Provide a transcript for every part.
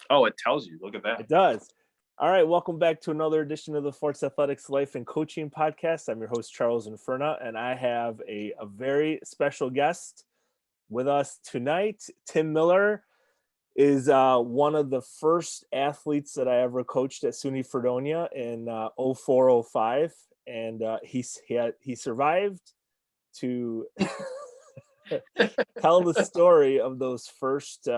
Oh, it tells you. Look at that. It does. All right, welcome back to another edition of the Forts Athletics Life and Coaching Podcast. I'm your host, Charles Inferna, and I have a very special guest with us tonight. Tim Miller is one of the first athletes that I ever coached at SUNY Fredonia in 0405, and he survived to tell the story of those first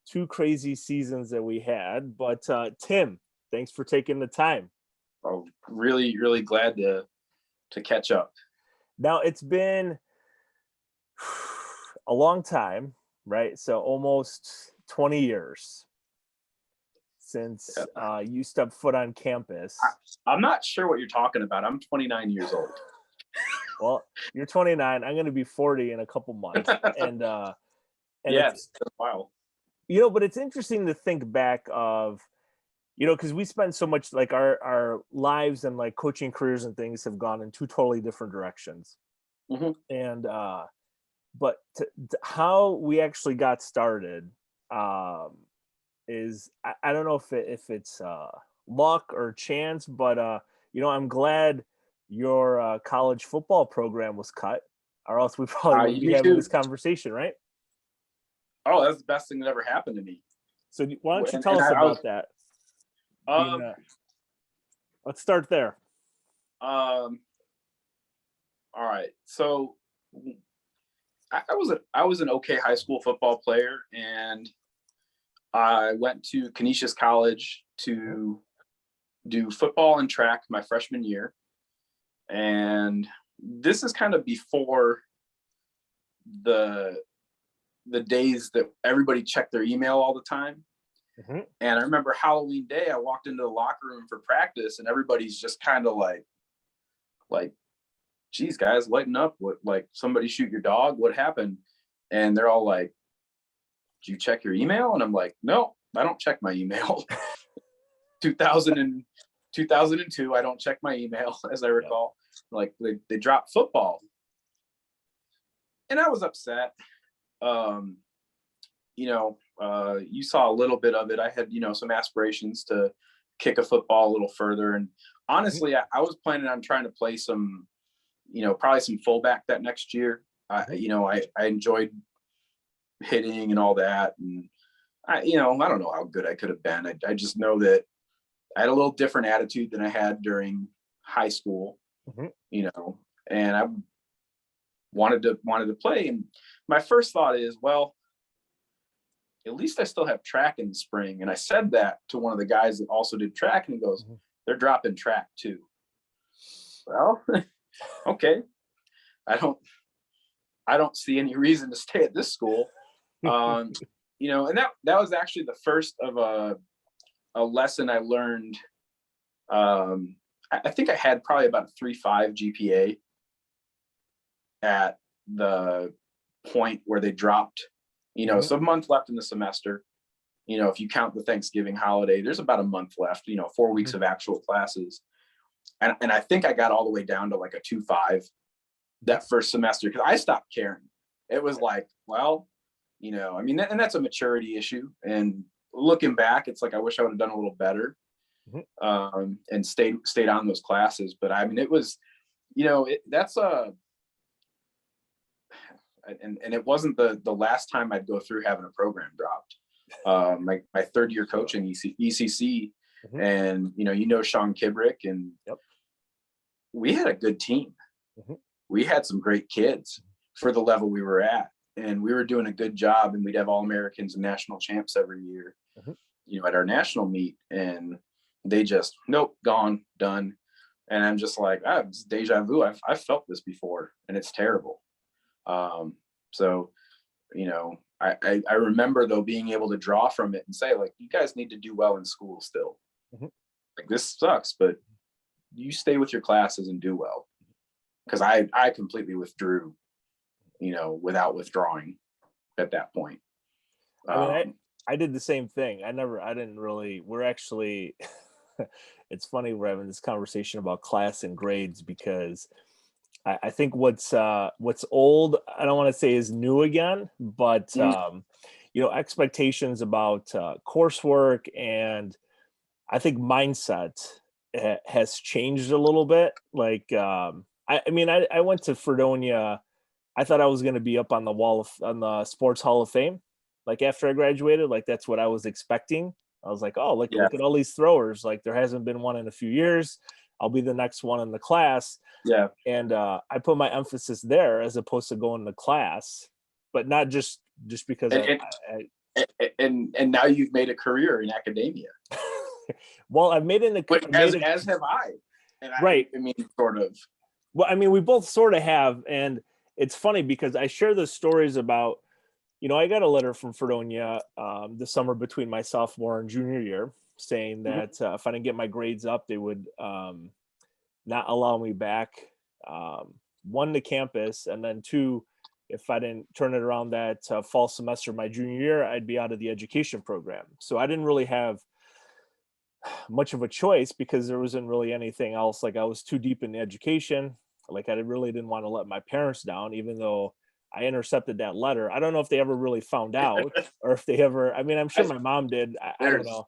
two crazy seasons that we had. But Tim, thanks for taking the time. Oh, really, really glad to catch up. Now, it's been a long time, right? So almost 20 years since you stepped foot on campus. I'm not sure what you're talking about. I'm 29 years old. Well, you're 29. I'm going to be 40 in a couple months. And yes, wow. But it's interesting to think back of, because we spend so much, like our lives and like coaching careers and things have gone in two totally different directions. Mm-hmm. And, but how we actually got started is, I don't know if it's luck or chance, but, I'm glad your college football program was cut, or else we probably wouldn't be having this conversation, right? Oh, that's the best thing that ever happened to me. So why don't you tell us about that? Let's start there. All right. So I was an okay high school football player, and I went to Canisius College to do football and track my freshman year. And this is kind of before the days that everybody checked their email all the time. Mm-hmm. And I remember Halloween Day, I walked into the locker room for practice, and everybody's just kind of like, geez, guys, lighten up. What, like, somebody shoot your dog? What happened? And they're all like, do you check your email? And I'm like, no, I don't check my email. 2002, I don't check my email, as I recall. Yeah. Like, they dropped football. And I was upset. You saw a little bit of it. I had, some aspirations to kick a football a little further. And honestly, I was planning on trying to play some, probably some fullback that next year. I enjoyed hitting and all that. And I don't know how good I could have been. I just know that I had a little different attitude than I had during high school, and I wanted to play. And my first thought is, well, at least I still have track in the spring. And I said that to one of the guys that also did track, and he goes, they're dropping track too. Well, okay. I don't see any reason to stay at this school. And that was actually the first of a lesson I learned. I think I had probably about a 3.5 GPA at the point where they dropped, so a month left in the semester. If you count the Thanksgiving holiday, there's about a month left, 4 weeks of actual classes. And I think I got all the way down to like a 2.5 that first semester, because I stopped caring. It was like, well, and that's a maturity issue. And looking back, it's like, I wish I would have done a little better, and stayed on those classes. But it was, that's and it wasn't the last time I'd go through having a program dropped. My third year coaching ECC, and Sean Kibrick, and we had a good team. We had some great kids for the level we were at, and we were doing a good job, and we'd have All-Americans and national champs every year, at our national meet. And they just, nope, gone, done. And I'm just like, it's deja vu. I've felt this before, and it's terrible. So, I remember, though, being able to draw from it and say, like, you guys need to do well in school still. Like, this sucks, but you stay with your classes and do well. Because I completely withdrew, without withdrawing at that point. I did the same thing. We're actually, it's funny we're having this conversation about class and grades, because I think what's old, I don't want to say is new again, but expectations about coursework, and I think mindset has changed a little bit. Like, I went to Fredonia. I thought I was going to be up on the wall on the Sports Hall of Fame. Like after I graduated, like that's what I was expecting. I was like, oh, look at all these throwers. Like there hasn't been one in a few years. I'll be the next one in the class. Yeah. And I put my emphasis there as opposed to going to class, but not just because and now you've made a career in academia. Well, I've made it as have I. And right. I mean, sort of. Well, I mean, we both sort of have, and it's funny because I share the stories about, I got a letter from Fredonia the summer between my sophomore and junior year saying that if I didn't get my grades up, they would not allow me back, one, to campus, and then two, if I didn't turn it around that fall semester my junior year, I'd be out of the education program. So I didn't really have much of a choice because there wasn't really anything else. Like I was too deep in education. Like I really didn't want to let my parents down, even though I intercepted that letter. I don't know if they ever really found out or if they ever, I'm sure my mom did. I don't know.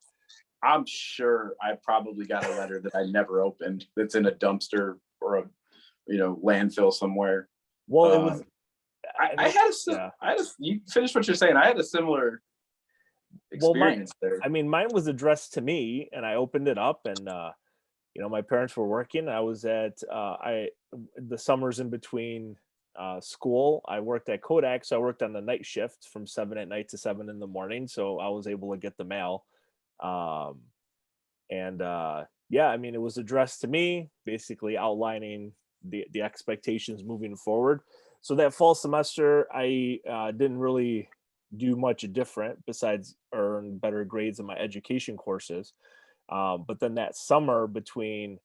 I'm sure I probably got a letter that I never opened that's in a dumpster or a, landfill somewhere. Well, it was, you finish what you're saying. I had a similar experience there. Mine was addressed to me and I opened it up and, my parents were working. I was at, the summers in between school, I worked at Kodak. So I worked on the night shift from 7 at night to 7 in the morning. So I was able to get the mail. It was addressed to me, basically outlining the expectations moving forward. So that fall semester, I didn't really do much different besides earn better grades in my education courses. But then that summer between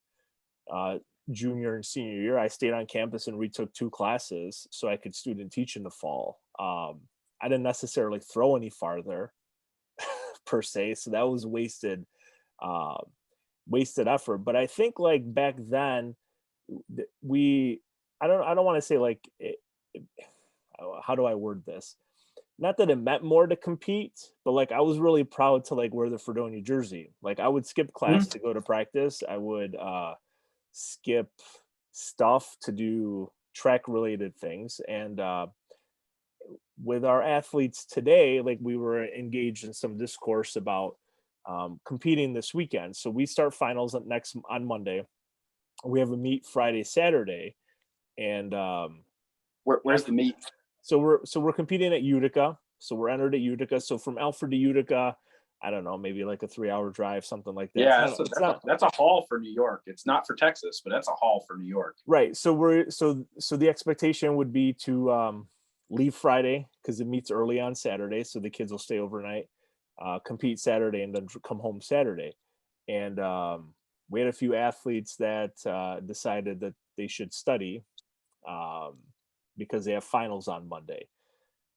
junior and senior year, I stayed on campus and retook 2 classes so I could student teach in the fall. I didn't necessarily throw any farther per se, so that was wasted effort. But I think like back then, I don't want to say like how do I word this? Not that it meant more to compete, but like I was really proud to like wear the Fredonia jersey. Like I would skip class to go to practice. I would skip stuff to do track related things. And with our athletes today, like we were engaged in some discourse about competing this weekend. So we start finals on Monday. We have a meet Friday, Saturday, and where's the meet? So we're competing at Utica. So we're entered at Utica. So from Alfred to Utica, I don't know, maybe like a 3-hour drive, something like that. Yeah, that's a haul for New York. It's not for Texas, but that's a haul for New York. Right. So the expectation would be to leave Friday because it meets early on Saturday, so the kids will stay overnight, compete Saturday, and then come home Saturday. And we had a few athletes that decided that they should study because they have finals on Monday.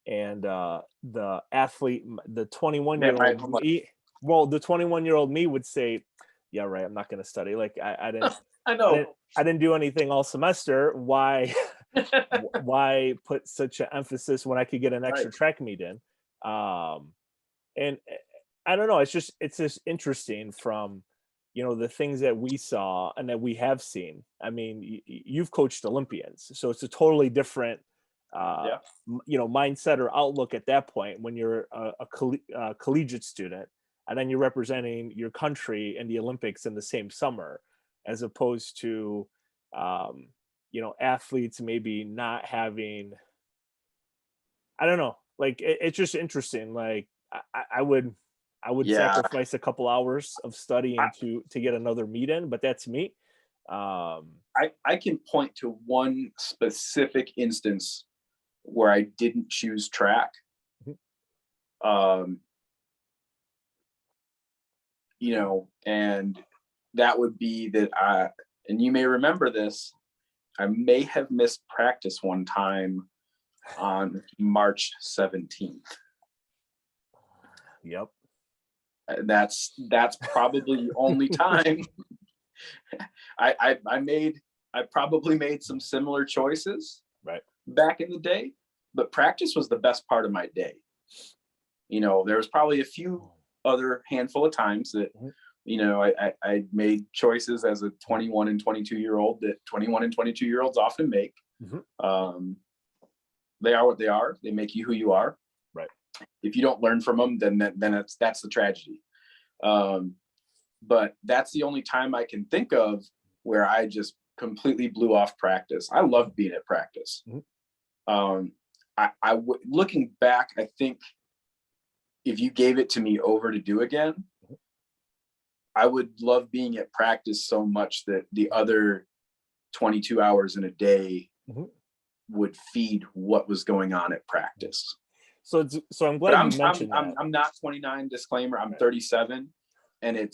And the athlete, the 21-year-old me, the 21-year-old me would say, yeah, right, I'm not going to study. Like I didn't, I know. I didn't do anything all semester. Why put such an emphasis when I could get an extra track meet in? And I don't know. It's just interesting from, the things that we saw and that we have seen. I mean, you've coached Olympians, so it's a totally different, mindset or outlook at that point when you're a collegiate student, and then you're representing your country in the Olympics in the same summer, as opposed to, athletes maybe not having, I don't know, like it's just interesting. Like I would sacrifice a couple hours of studying to get another meet in, but that's me. I can point to one specific instance where I didn't choose track. And that would be that and you may remember this, I may have missed practice one time on March 17th. Yep. That's probably the only time. I probably made some similar choices right back in the day, but practice was the best part of my day. There was probably a few other handful of times that, I made choices as a 21 and 22-year-old that 21 and 22-year-olds often make. They are what they are. They make you who you are. Right. If you don't learn from them, then that's the tragedy. But that's the only time I can think of where I just completely blew off practice. I love being at practice. Looking back, I think if you gave it to me over to do again, I would love being at practice so much that the other 22 hours in a day would feed what was going on at practice. So I'm glad you mentioned that. I'm not 29, disclaimer. I'm 37, and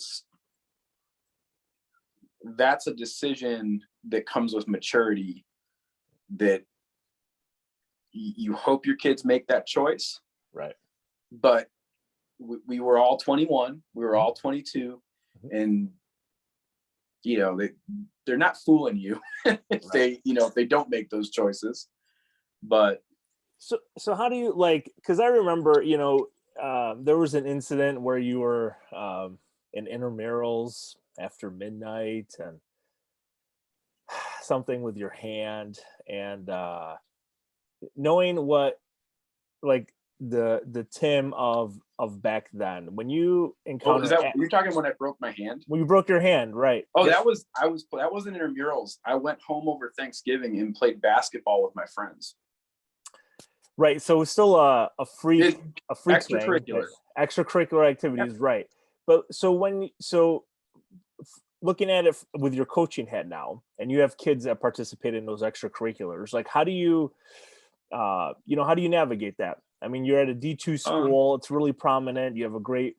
that's a decision that comes with maturity, that you hope your kids make that choice. Right. But we were all 21, we were all 22, and they're not fooling you if they don't make those choices. But so how do you, because I remember there was an incident where you were in Intramurals after midnight and something with your hand, and knowing what the Tim of back then, when you encountered you're talking when I broke my hand? When you broke your hand, right? Oh, that wasn't Intramurals. I went home over Thanksgiving and played basketball with my friends. Right. So it's still a freak extracurricular thing, extracurricular activities, right? But so looking at it with your coaching hat now, and you have kids that participate in those extracurriculars, how do you how do you navigate that? I mean, you're at a D2 school, it's really prominent. You have a great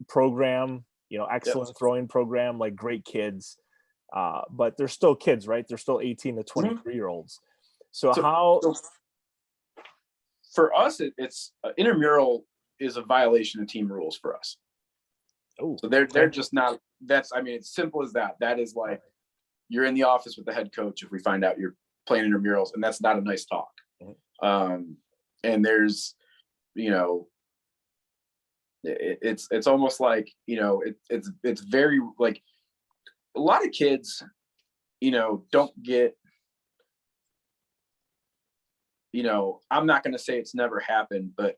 program, excellent throwing program, great kids, but they're still kids, right? They're still 18 to 23-year-olds. So how? For us, it's intramural is a violation of team rules for us. Oh, so they're just not. It's simple as that. That is you're in the office with the head coach if we find out you're playing intramurals, and that's not a nice talk. And there's, it's almost like, it's very a lot of kids, don't get, I'm not going to say it's never happened, but,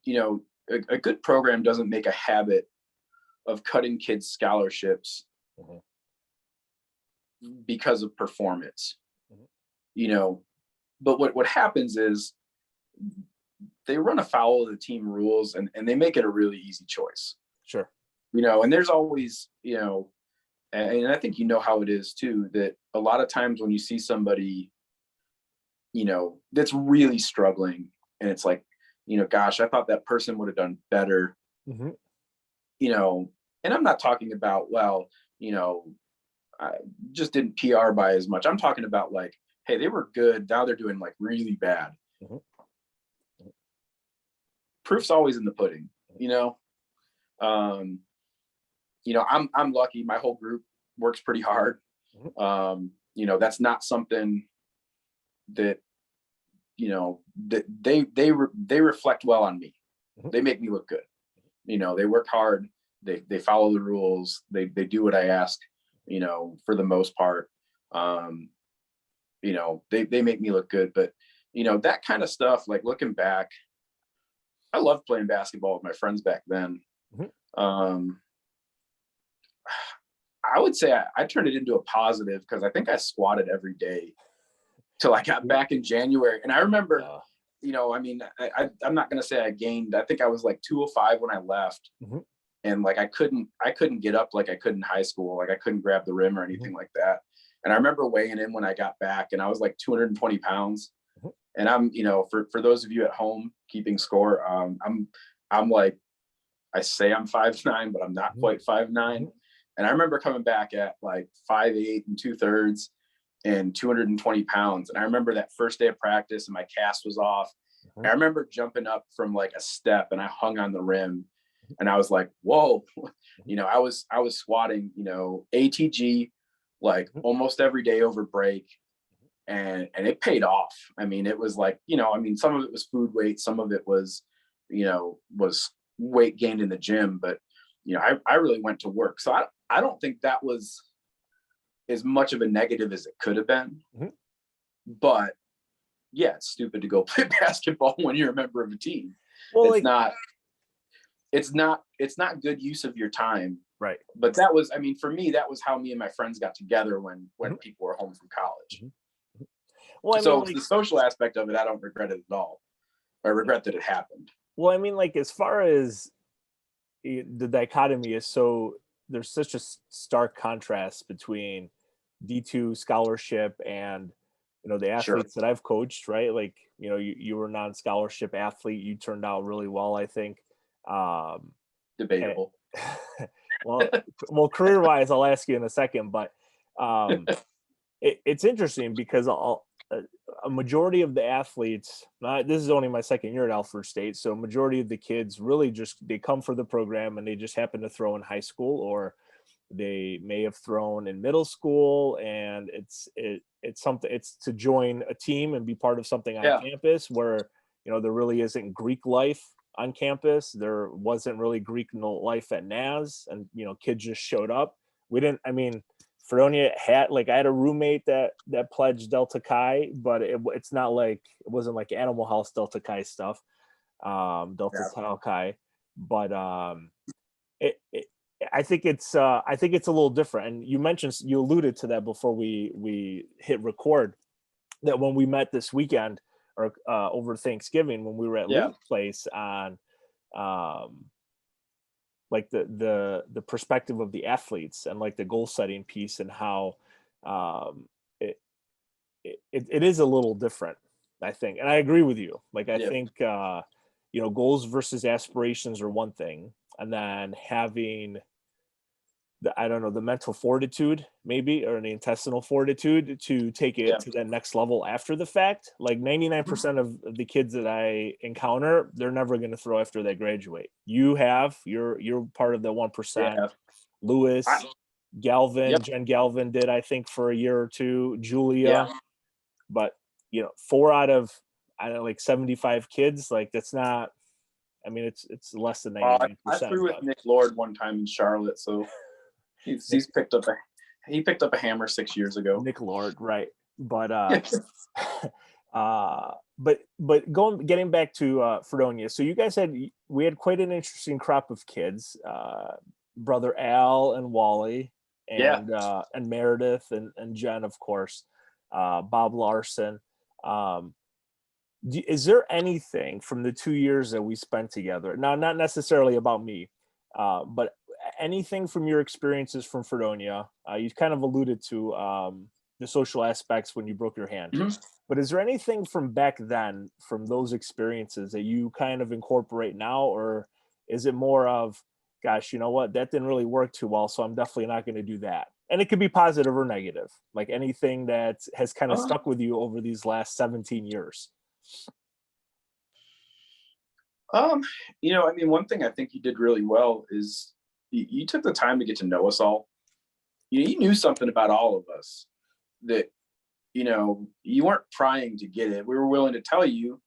a good program doesn't make a habit of cutting kids scholarships because of performance, but what happens is they run afoul of the team rules and they make it a really easy choice. Sure. And there's always, and I think how it is too, that a lot of times when you see somebody, that's really struggling and it's gosh, I thought that person would have done better, and I'm not talking about, I just didn't PR by as much. I'm talking about hey, they were good. Now they're doing really bad. Proof's always in the pudding, I'm lucky. My whole group works pretty hard. That's not something that, that they reflect well on me. They make me look good. They work hard. They follow the rules. They do what I ask, for the most part. They make me look good, but that kind of stuff, looking back, I loved playing basketball with my friends back then. I would say I turned it into a positive because I think I squatted every day till I got back in January. And I remember, I'm not going to say I gained, I think I was 205 when I left. And I couldn't get up like I could in high school. I couldn't grab the rim or anything like that. And I remember weighing in when I got back and I was 220 pounds. And I'm, for those of you at home keeping score, I'm I say I'm 5'9", but I'm not quite 5'9". And I remember coming back at 5'8" and 2/3 and 220 pounds. And I remember that first day of practice and my cast was off. And I remember jumping up from a step and I hung on the rim and I was whoa, I was squatting, ATG, almost every day over break. And it paid off. It was some of it was food weight. Some of it was, was weight gained in the gym, but I really went to work. So I don't think that was as much of a negative as it could have been. But yeah, it's stupid to go play basketball when you're a member of a team. Well, it's not good use of your time. Right. But that was, for me, that was how me and my friends got together when people were home from college. Well, so the social aspect of it, I don't regret it at all. I regret that it happened. Well, as far as the dichotomy is, so there's such a stark contrast between D2 scholarship and, the athletes that I've coached, right? Like, you were a non-scholarship athlete. You turned out really well, I think. Debatable. Well, career-wise, I'll ask you in a second, but it's interesting because a majority of the athletes, this is only my second year at Alfred State, so a majority of the kids really they come for the program and they just happen to throw in high school, or they may have thrown in middle school, and it's something, it's to join a team and be part of something on campus where, there really isn't Greek life on campus. There wasn't really Greek life at NAS, and, kids just showed up. Fredonia had, I had a roommate that pledged Delta Chi, but it's not like, it wasn't like Animal House Delta Chi stuff, Delta Chi, but I think it's a little different. And you alluded to that before we hit record, that when we met this weekend or over Thanksgiving, when we were at Lee's place on the perspective of the athletes and the goal setting piece, and how it is a little different, I think. And I agree with you. I think, goals versus aspirations are one thing. And then having the mental fortitude, maybe, or the intestinal fortitude to take it to that next level after the fact. 99% of the kids that I encounter, they're never going to throw after they graduate. You're part of the 1%. Lewis, Galvin, Jen Galvin did, I think, for a year or two. Julia, but 4 out of 75 kids, that's not. It's less than 99%. I threw with Nick Lord one time in Charlotte, so. He's picked up a hammer 6 years ago. Nick Lord, right? But getting back to Fredonia, so you guys we had quite an interesting crop of kids. Brother Al and Wally, and Meredith and Jen, of course. Bob Larson. Is there anything from the 2 years that we spent together? Now, not necessarily about me, but anything from your experiences from Fredonia? You kind of alluded to the social aspects when you broke your hand, but is there anything from back then, from those experiences, that you kind of incorporate now, or is it more of, gosh, you know what, that didn't really work too well, so I'm definitely not going to do that? And it could be positive or negative, anything that has kind of stuck with you over these last 17 years. One thing I think you did really well is you took the time to get to know us all. You knew something about all of us that, you weren't prying to get it. We were willing to tell you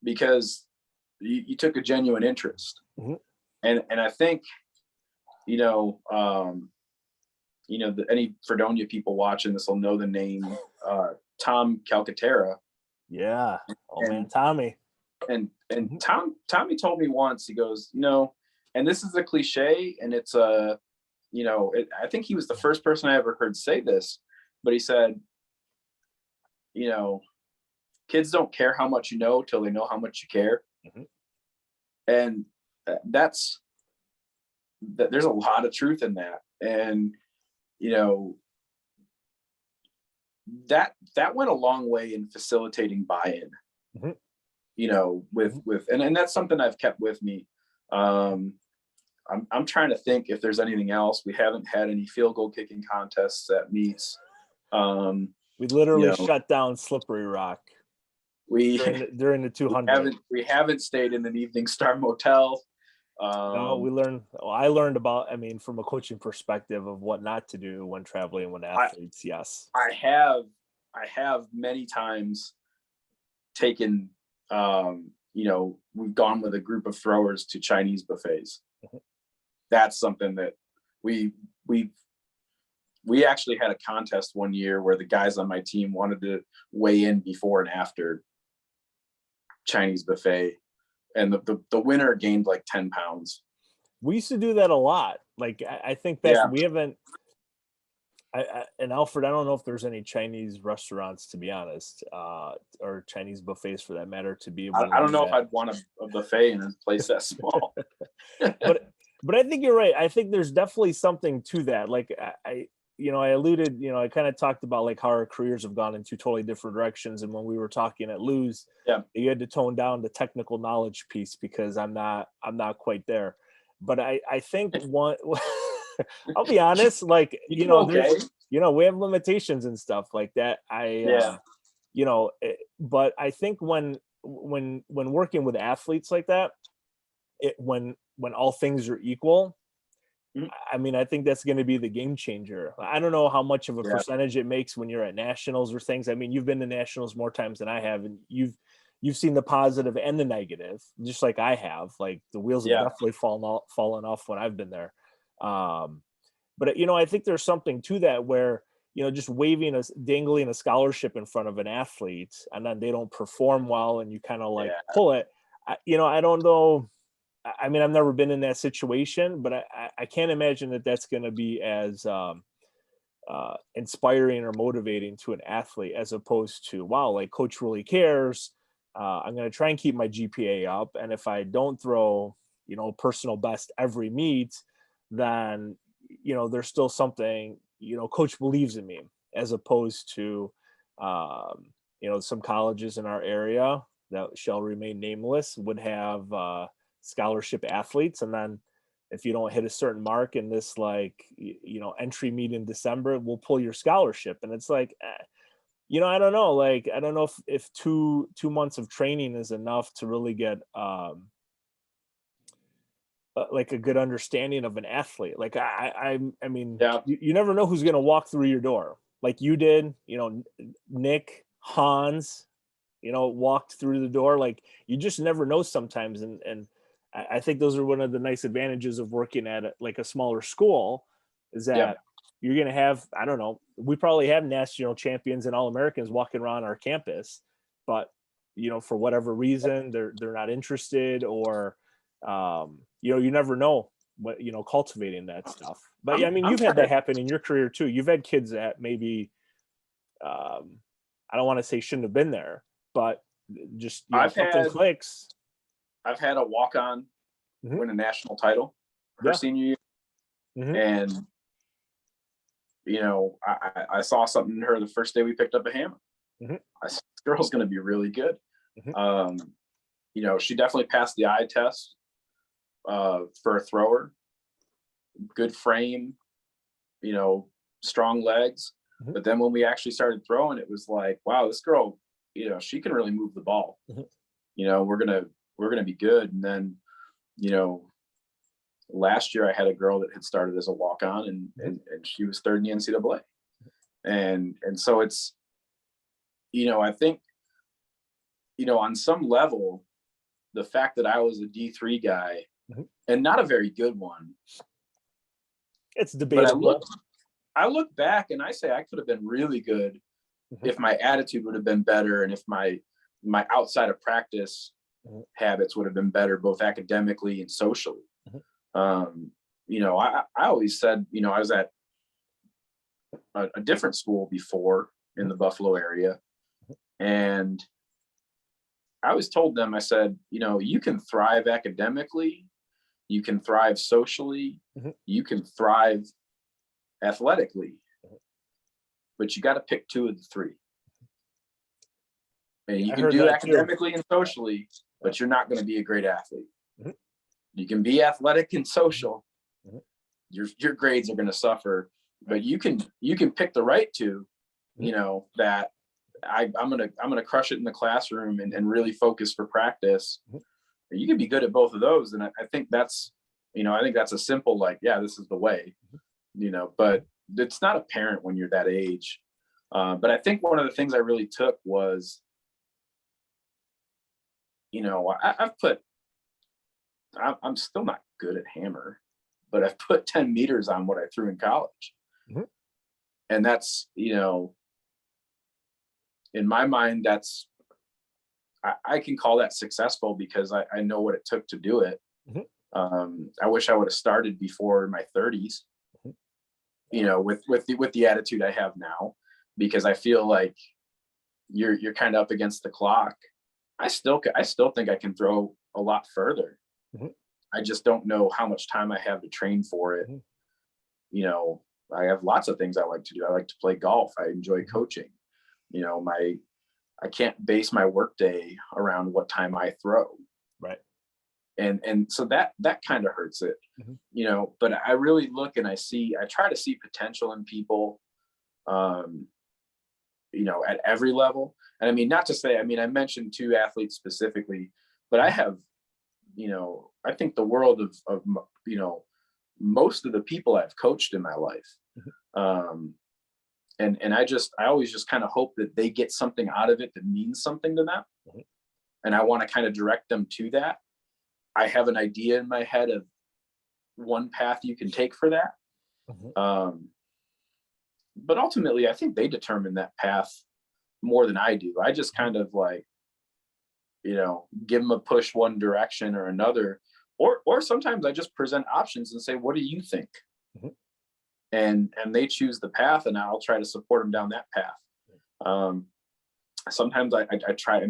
because you took a genuine interest. And I think, any Fredonia people watching this will know the name Tom Calcaterra. Yeah. Man, Tommy. And Tommy told me once, he goes, and this is a cliche, and it's I think he was the first person I ever heard say this, but he said, kids don't care how much you know till they know how much you care. And there's a lot of truth in that. And, that went a long way in facilitating buy-in, and that's something I've kept with me. I'm trying to think if there's anything else. We haven't had any field goal kicking contests at meets. We literally shut down Slippery Rock during the 200. We haven't stayed in an Evening Star motel. No, I learned about, from a coaching perspective, of what not to do when traveling with athletes. Yes. I have many times taken, we've gone with a group of throwers to Chinese buffets. That's something that we actually had a contest one year where the guys on my team wanted to weigh in before and after Chinese buffet, and the winner gained like 10 pounds. We used to do that a lot. Like, I think that we haven't, and Alfred, I don't know if there's any Chinese restaurants, to be honest, or Chinese buffets for that matter, to be able to I don't know that. if I'd want a buffet in a place that small. But I think you're right. I think there's definitely something to that. Like I alluded, I kind of talked about like how our careers have gone in two totally different directions. And when we were talking at Lou's, you had to tone down the technical knowledge piece because I'm not quite there. But I think one, I'll be honest, like, there's, we have limitations and stuff like that. But I think when working with athletes like that, when all things are equal, I mean, I think that's going to be the game changer. I don't know how much of a percentage it makes when you're at nationals or things. I mean, you've been to nationals more times than I have, and you've seen the positive and the negative, just like I have. Like, the wheels have definitely fallen off when I've been there. But I think there's something to that where, just dangling a scholarship in front of an athlete, and then they don't perform well, and you kind of like pull it. I don't know. I mean, I've never been in that situation, but I can't imagine that that's going to be as inspiring or motivating to an athlete as opposed to, wow, like, coach really cares. I'm going to try and keep my GPA up. And if I don't throw, personal best every meet, then, there's still something, coach believes in me, as opposed to, some colleges in our area that shall remain nameless would have scholarship athletes. And then if you don't hit a certain mark in this, like, entry meet in December, we'll pull your scholarship. And it's like, I don't know. Like, I don't know if 2 months of training is enough to really get like a good understanding of an athlete. Like, I mean, you never know who's going to walk through your door. Like you did, Nick, Hans, walked through the door. Like, you just never know sometimes. And I think those are one of the nice advantages of working at like a smaller school, is that you're going to have, I don't know, we probably have national champions and All-Americans walking around our campus, but, for whatever reason, they're not interested, or, you never know what, cultivating that stuff. But I mean, you've had that happen in your career too. You've had kids that maybe, I don't want to say shouldn't have been there, but just, something clicks. I've had a walk-on win a national title her senior year. And, I saw something in her the first day we picked up a hammer. I said, this girl's going to be really good. She definitely passed the eye test for a thrower. Good frame, strong legs. But then when we actually started throwing, it was like, wow, this girl, she can really move the ball. We're gonna be good. And then, last year I had a girl that had started as a walk-on, and she was third in the NCAA. And so it's, I think, on some level, the fact that I was a D3 guy and not a very good one, it's debatable. But I look back and I say I could have been really good if my attitude would have been better, and if my outside of practice habits would have been better, both academically and socially. I always said, I was at a different school before in the Buffalo area, and I always told them, I said, you can thrive academically, you can thrive socially, you can thrive athletically, but you got to pick 2 of the 3. And you can do academically and socially, but you're not going to be a great athlete. You can be athletic and social. Your grades are going to suffer, but you can pick the right 2, that I'm gonna crush it in the classroom and really focus for practice. You can be good at both of those, and I think that's a simple, like, this is the way, but it's not apparent when you're that age. But I think one of the things I really took was I'm still not good at hammer, but I've put 10 meters on what I threw in college. Mm-hmm. And that's, in my mind, I can call that successful because I know what it took to do it. Mm-hmm. I wish I would have started before my 30s, with the attitude I have now, because I feel like you're kind of up against the clock. I still think I can throw a lot further. Mm-hmm. I just don't know how much time I have to train for it. Mm-hmm. I have lots of things I like to do. I like to play golf. I enjoy coaching. I can't base my workday around what time I throw. Right. And so that kind of hurts it. Mm-hmm. But I really look and I try to see potential in people, at every level. And I mean, not to say, I mentioned 2 athletes specifically, but I have, I think the world of most of the people I've coached in my life. Mm-hmm. And I always just kind of hope that they get something out of it that means something to them. Mm-hmm. And I want to kind of direct them to that. I have an idea in my head of one path you can take for that. Mm-hmm. But ultimately, I think they determine that path more than I do. I just kind of give them a push one direction or another, or sometimes I just present options and say, what do you think? Mm-hmm. And they choose the path, and I'll try to support them down that path. Sometimes I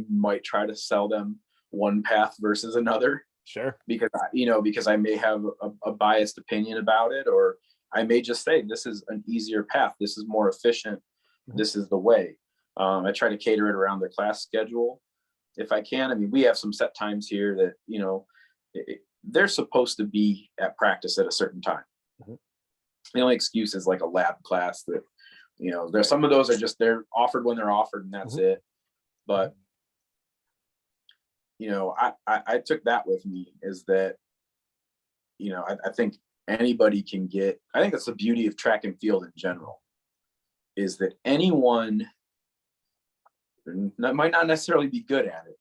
might try to sell them one path versus another. Sure. Because I may have a biased opinion about it, or I may just say, this is an easier path. This is more efficient. Mm-hmm. This is the way. I try to cater it around their class schedule if I can. We have some set times here that, they're supposed to be at practice at a certain time. Mm-hmm. The only excuse is like a lab class that, there's some of those are just, they're offered when they're offered, and that's it. But, I took that with me, is that, I think anybody can I think that's the beauty of track and field in general, is that anyone might not necessarily be good at it,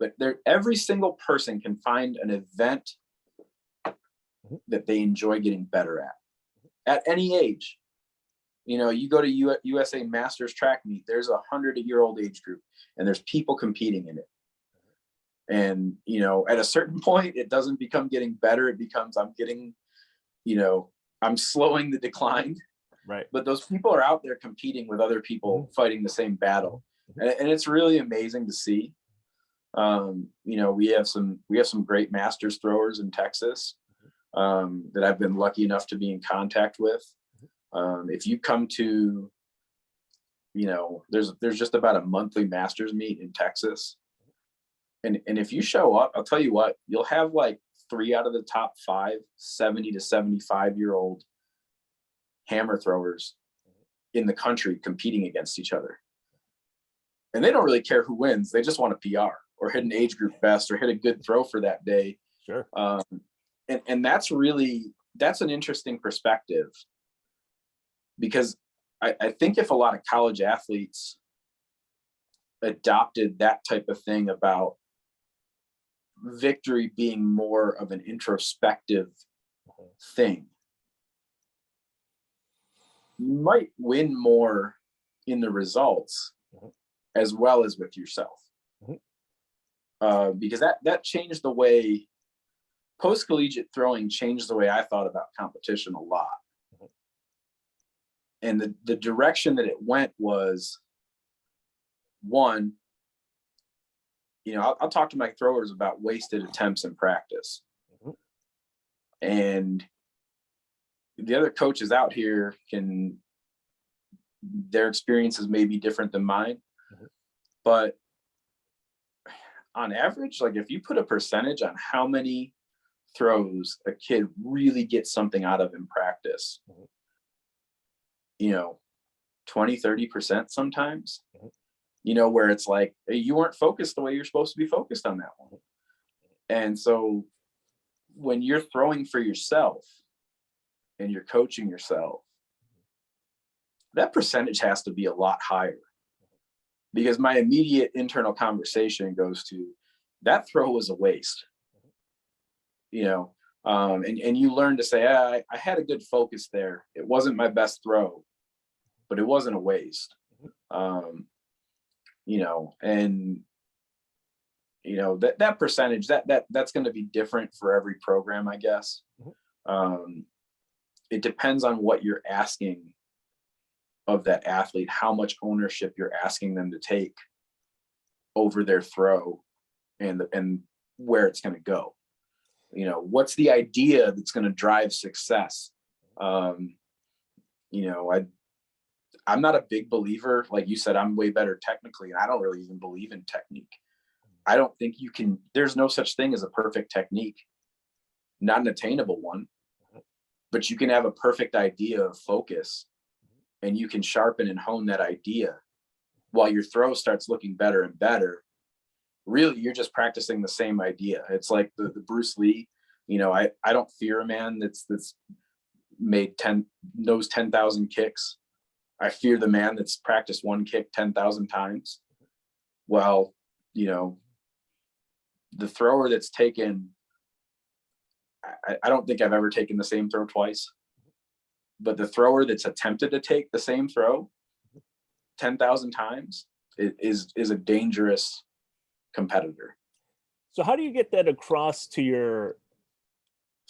but every single person can find an event that they enjoy getting better at any age. You go to USA Masters track meet, there's 100-year-old age group, and there's people competing in it. And, at a certain point, it doesn't become getting better. It becomes, I'm slowing the decline. Right. But those people are out there competing with other people fighting the same battle. And it's really amazing to see. We have some great Masters throwers in Texas that I've been lucky enough to be in contact with. If you come to, there's just about a monthly Masters meet in Texas. And if you show up, I'll tell you what, you'll have like 3 out of the top 5 70 to 75-year-old hammer throwers in the country competing against each other. And they don't really care who wins. They just want a PR or hit an age group best or hit a good throw for that day. Sure. And that's an interesting perspective, because I think if a lot of college athletes adopted that type of thing about victory being more of an introspective thing, you might win more in the results as well as with yourself. Because that changed the way post-collegiate throwing changed the way I thought about competition a lot. And the direction that it went was, one, I'll talk to my throwers about wasted attempts in practice. And the other coaches out here their experiences may be different than mine. But on average, like if you put a percentage on how many throws a kid really gets something out of in practice, 20-30% sometimes, where it's like, hey, you weren't focused the way you're supposed to be focused on that one. And so when you're throwing for yourself and you're coaching yourself, that percentage has to be a lot higher, because my immediate internal conversation goes to, that throw was a waste, you know. And you learn to say, I had a good focus there. It wasn't my best throw, but it wasn't a waste. You know, and you know, that percentage, that's going to be different for every program, I guess. It depends on what you're asking of that athlete, how much ownership you're asking them to take over their throw, and where it's going to go. You know, what's the idea that's going to drive success? You know, I'm not a big believer, like you said, I'm way better technically, and I don't really even believe in technique. I don't think there's no such thing as a perfect technique, not an attainable one, but you can have a perfect idea of focus, and you can sharpen and hone that idea while your throw starts looking better and better. Really, you're just practicing the same idea. It's like the Bruce Lee, you know, I don't fear a man that's made 10,000 kicks. I fear the man that's practiced one kick 10,000 times. Well, you know, the thrower that's taken, I don't think I've ever taken the same throw twice, but the thrower that's attempted to take the same throw 10,000 times is a dangerous competitor. So how do you get that across to your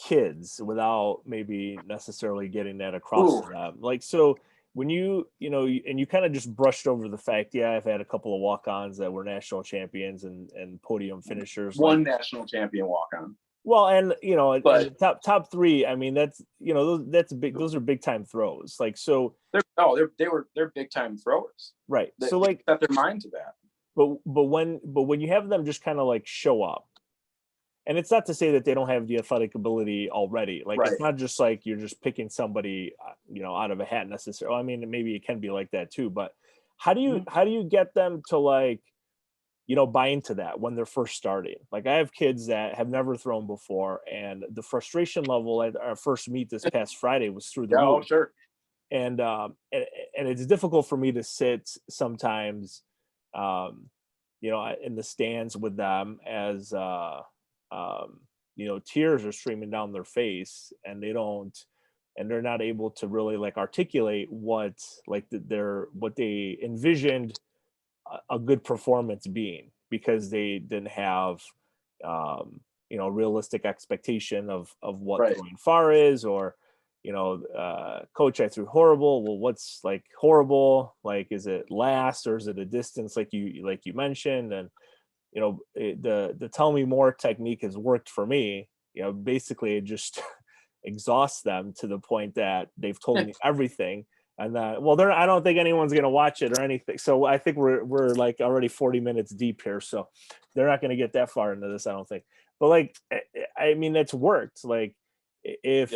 kids without maybe necessarily getting that across to them? Like, so when you know, and you kind of just brushed over the fact, yeah, I've had a couple of walk-ons that were national champions and podium finishers. One national champion walk-on. Well, and you know, but and top three, I mean, that's, you know, that's big. Those are big time throws. Like, so they're big time throwers. Right. They so like set their mind to that. But when you have them just kind of like show up, and it's not to say that they don't have the athletic ability already. Like, Right. It's not just like you're just picking somebody, you know, out of a hat necessarily. I mean, maybe it can be like that too, but how do you get them to, like, you know, buy into that when they're first starting? Like, I have kids that have never thrown before, and the frustration level at our first meet this past Friday was through the roof. Oh, sure. And it's difficult for me to sit sometimes, you know, in the stands with them as, you know, tears are streaming down their face, and they're not able to really, like, articulate what, like, what they envisioned a good performance being, because they didn't have, you know, realistic expectation of what Right. throwing far is, or, you know, coach, I threw horrible. Well, what's, like, horrible? Like, is it last, or is it a distance, like you mentioned? And, you know, the tell me more technique has worked for me. You know, basically it just exhausts them to the point that they've told me everything. And well, I don't think anyone's going to watch it or anything. So I think we're like already 40 minutes deep here. So they're not going to get that far into this, I don't think. But, like, I mean, it's worked. Like, if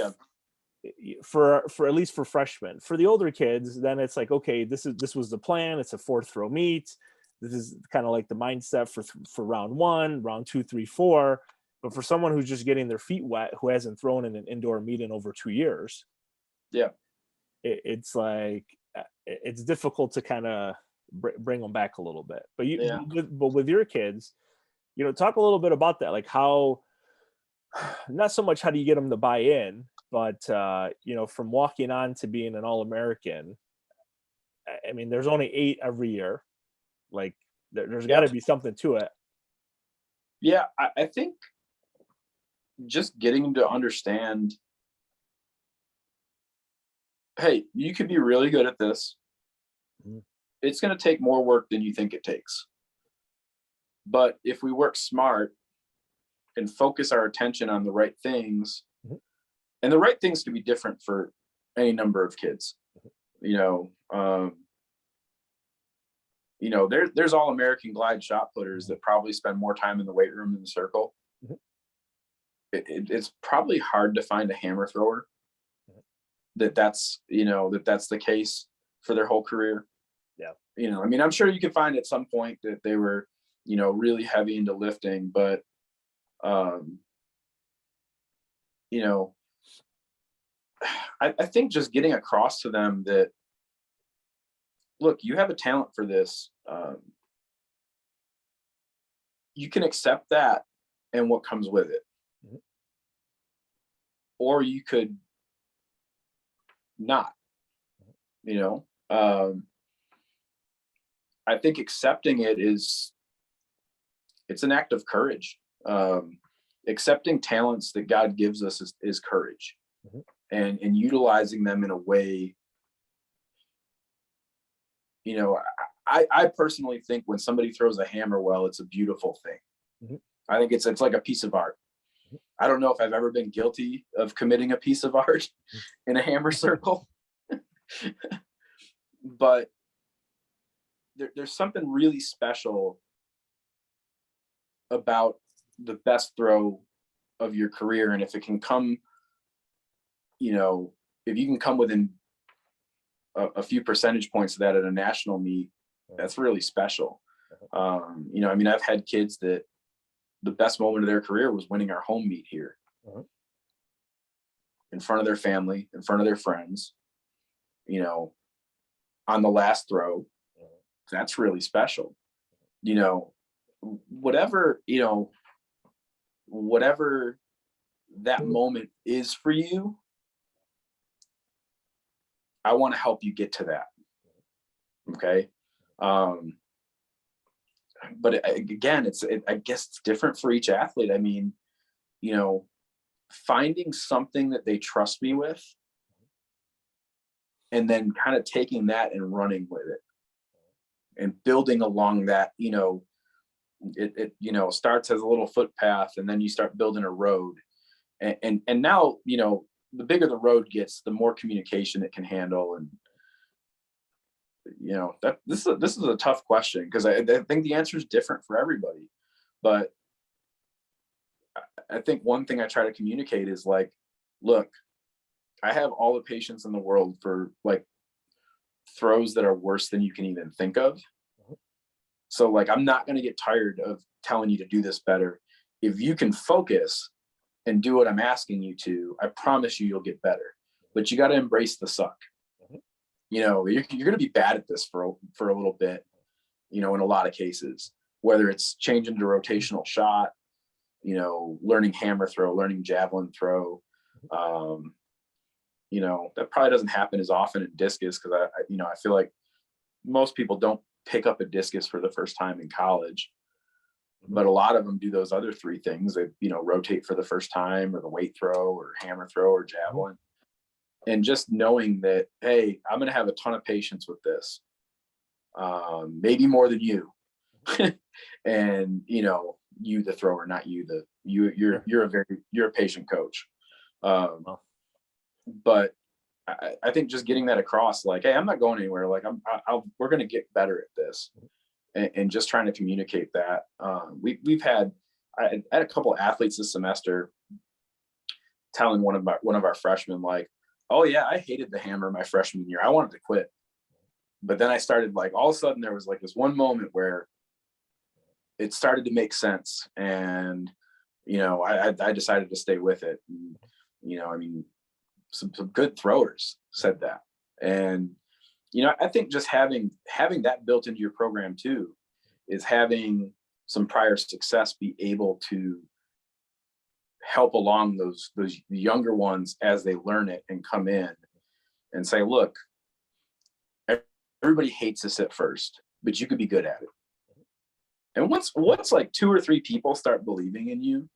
for at least for freshmen, for the older kids, then it's like, okay, this was the plan. It's a 4th throw meet. This is kind of like the mindset for round 1, round 2, 3, 4. But for someone who's just getting their feet wet, who hasn't thrown in an indoor meet in over 2 years, it's like, it's difficult to kind of bring them back a little bit. But with your kids, you know, talk a little bit about that. Like, how, not so much how do you get them to buy in, but you know, from walking on to being an All-American. I mean, there's only 8 every year. Like, there's got to be something to it. Yeah, I think just getting them to understand, hey, you could be really good at this. It's going to take more work than you think it takes. But if we work smart and focus our attention on the right things, and the right things can be different for any number of kids, you know, there's All-American glide shot putters that probably spend more time in the weight room than the circle. It's probably hard to find a hammer thrower that's the case for their whole career. Yeah. You know, I mean, I'm sure you could find at some point that they were, you know, really heavy into lifting, but, you know, I think just getting across to them that, look, you have a talent for this. you can accept that and what comes with it. Mhm. Or you could not, you know. I think accepting it it's an act of courage. Accepting talents that God gives us is courage, Mhm. and utilizing them in a way, you know, I personally think when somebody throws a hammer well, it's a beautiful thing. Mhm. I think it's like a piece of art. Mhm. I don't know if I've ever been guilty of committing a piece of art in a hammer circle, but there's something really special about the best throw of your career. And if it can come, you know, if you can come within a few percentage points of that at a national meet, that's really special. You know, I mean, I've had kids that the best moment of their career was winning our home meet here in front of their family, in front of their friends, you know, on the last throw. That's really special. You know, whatever, you know, whatever that moment is for you, I want to help you get to that. Okay. But again, I guess it's different for each athlete. I mean, you know, finding something that they trust me with and then kind of taking that and running with it and building along that, you know, it you know, starts as a little footpath and then you start building a road. And now, you know, the bigger the road gets, the more communication it can handle. And you know, that this is a tough question because I think the answer is different for everybody. But I think one thing I try to communicate is like, look, I have all the patience in the world for like throws that are worse than you can even think of. So like, I'm not going to get tired of telling you to do this better. If you can focus and do what I'm asking you to, I promise you'll get better. But you got to embrace the suck. You know, you're going to be bad at this for a little bit, you know, in a lot of cases, whether it's changing to rotational shot, you know, learning hammer throw, learning javelin throw. You know, that probably doesn't happen as often in discus because you know, I feel like most people don't pick up a discus for the first time in college, but a lot of them do those other three things. They, you know, rotate for the first time, or the weight throw, or hammer throw, or javelin. And just knowing that, hey, I'm going to have a ton of patience with this, maybe more than you. And you know, you the thrower, not you the you're a patient coach. But I think just getting that across, like, hey, I'm not going anywhere. Like we're going to get better at this, and just trying to communicate that. We've had I had a couple of athletes this semester telling one of our freshmen, like, oh yeah, I hated the hammer my freshman year. I wanted to quit. But then I started, like, all of a sudden there was like this one moment where it started to make sense. And, you know, I decided to stay with it. And, you know, I mean, some good throwers said that. And, you know, I think just having that built into your program too, is having some prior success be able to help along those younger ones as they learn it and come in and say, look, everybody hates this at first, but you could be good at it. And once like 2 or 3 people start believing in you,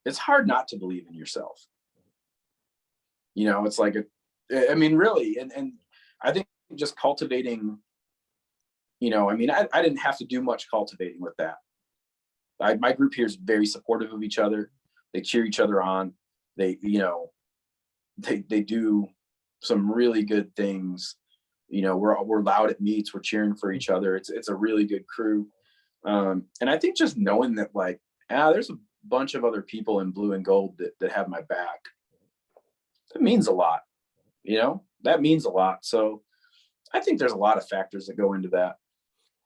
it's hard not to believe in yourself. You know, it's like, I mean, really, and I think just cultivating, you know, I mean, I didn't have to do much cultivating with that. My group here is very supportive of each other. They cheer each other on. They, you know, they do some really good things. You know, we're loud at meets. We're cheering for each other. It's a really good crew. And I think just knowing that, like, there's a bunch of other people in blue and gold that have my back, that means a lot. You know, that means a lot. So I think there's a lot of factors that go into that.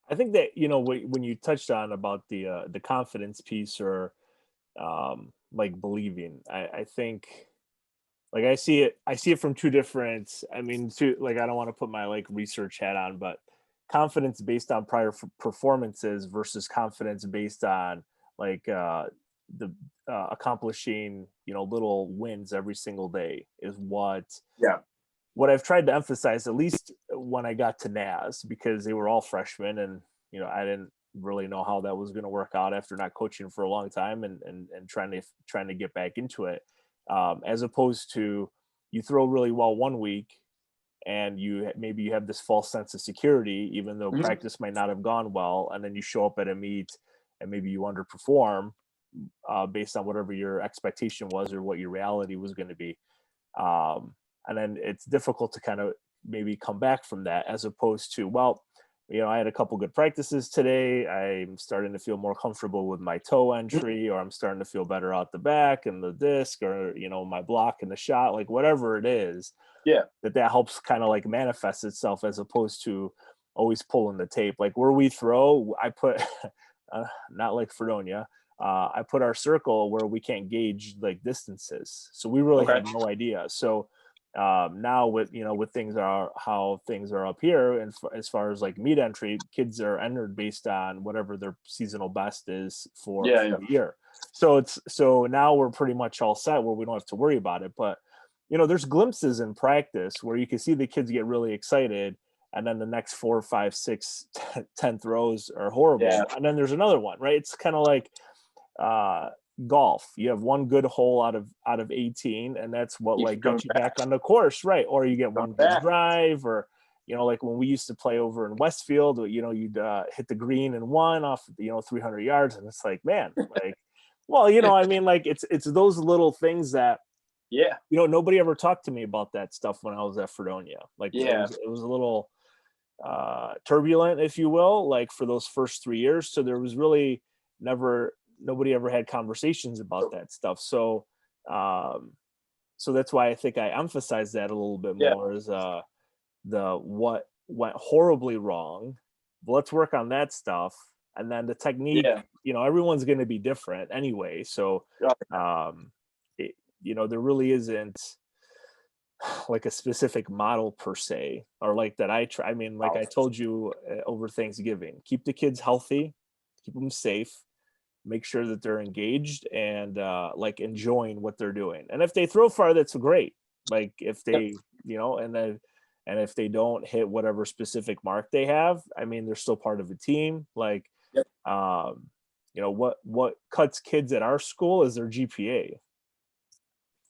I think that, you know, when you touched on about the confidence piece, or like believing, I think, like, I see it from two different, I mean, like, I don't want to put my like research hat on, but confidence based on prior performances versus confidence based on like the accomplishing, little wins every single day is what I've tried to emphasize, at least when I got to NAS, because they were all freshmen and, I didn't really know how that was going to work out after not coaching for a long time and trying to get back into it. As opposed to you throw really well one week and maybe you have this false sense of security, even though practice might not have gone well. And then you show up at a meet and maybe you underperform based on whatever your expectation was or what your reality was going to be. And then it's difficult to kind of maybe come back from that, as opposed to, well, I had a couple good practices today. I'm starting to feel more comfortable with my toe entry, or I'm starting to feel better out the back and the disc, or, my block and the shot, like whatever it is. Yeah. That helps kind of like manifest itself, as opposed to always pulling the tape. Like where we throw, I put, not like Fredonia, I put our circle where we can't gauge like distances. So we really had no idea. So now with things are how things are up here, and as far as like meet entry, kids are entered based on whatever their seasonal best is for the year. So now we're pretty much all set where we don't have to worry about it. But there's glimpses in practice where you can see the kids get really excited, and then the next 4, 5, 6, 10 throws are horrible. And then there's another one, right? It's kind of like golf. You have one good hole out of 18, and that's what like gets you back on the course, right? Or you get one good drive, or like when we used to play over in Westfield, you'd hit the green and one off 300 yards, and it's like, man, like, well, I mean, like it's those little things that nobody ever talked to me about that stuff when I was at Fredonia. Like it was a little turbulent, if you will, like for those first 3 years. So there was really nobody ever had conversations about that stuff. So so that's why I think I emphasize that a little bit more, is the what went horribly wrong. But let's work on that stuff. And then the technique, everyone's going to be different anyway. So there really isn't like a specific model per se, or like that I try. I mean, like I told you over Thanksgiving, keep the kids healthy, keep them safe, make sure that they're engaged and like enjoying what they're doing. And if they throw far, that's great. Like if they, and if they don't hit whatever specific mark they have, I mean, they're still part of a team. Like, what cuts kids at our school is their GPA.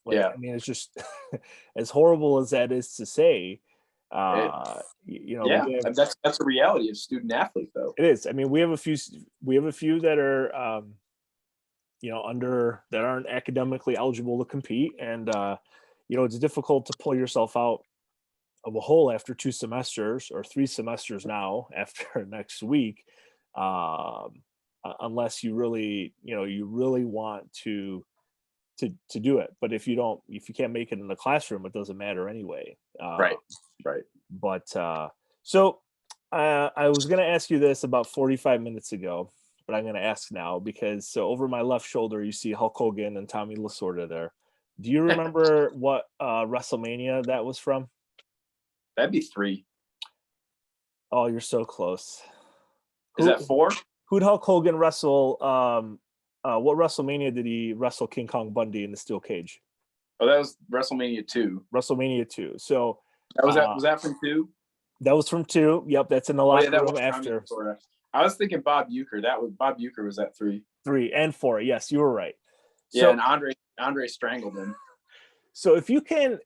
Like, I mean, it's just as horrible as that is to say, that's a reality of student athlete, though. It is. I mean, we have a few that are, that aren't academically eligible to compete. And, it's difficult to pull yourself out of a hole after 2 semesters or 3 semesters now after next week. Unless you really, you really want to do it. But if you can't make it in the classroom, it doesn't matter anyway. Right. But so I was going to ask you this about 45 minutes ago, but I'm going to ask now, because so over my left shoulder, you see Hulk Hogan and Tommy Lasorda there. Do you remember what Wrestlemania that was from? That'd be 3. Oh, you're so close. Is that 4? Who'd Hulk Hogan wrestle? What Wrestlemania did he wrestle King Kong Bundy in the steel cage? Oh, that was Wrestlemania 2. Wrestlemania 2. So was that from 2? That was from 2. Yep, that's in the locker room after. I was thinking Bob Uecker. Bob Uecker was at 3. 3 and 4. Yes, you were right. So, and Andre strangled him. So if you can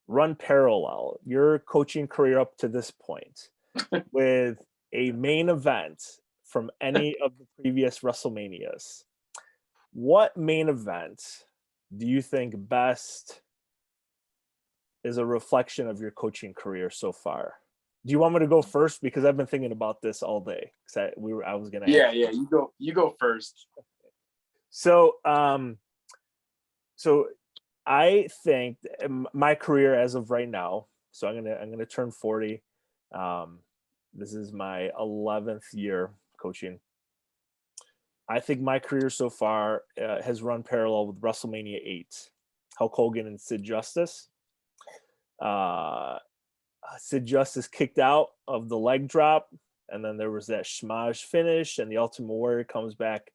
run parallel your coaching career up to this point with a main event from any of the previous WrestleManias, what main event do you think best is a reflection of your coaching career so far? Do you want me to go first? Because I've been thinking about this all day. I was gonna. Yeah. You go first. So, so I think my career as of right now. So I'm gonna turn 40. This is my 11th year coaching. I think my career so far has run parallel with WrestleMania 8, Hulk Hogan and Sid Justice. Sid Justice kicked out of the leg drop, and then there was that schmage finish, and the Ultimate Warrior comes back.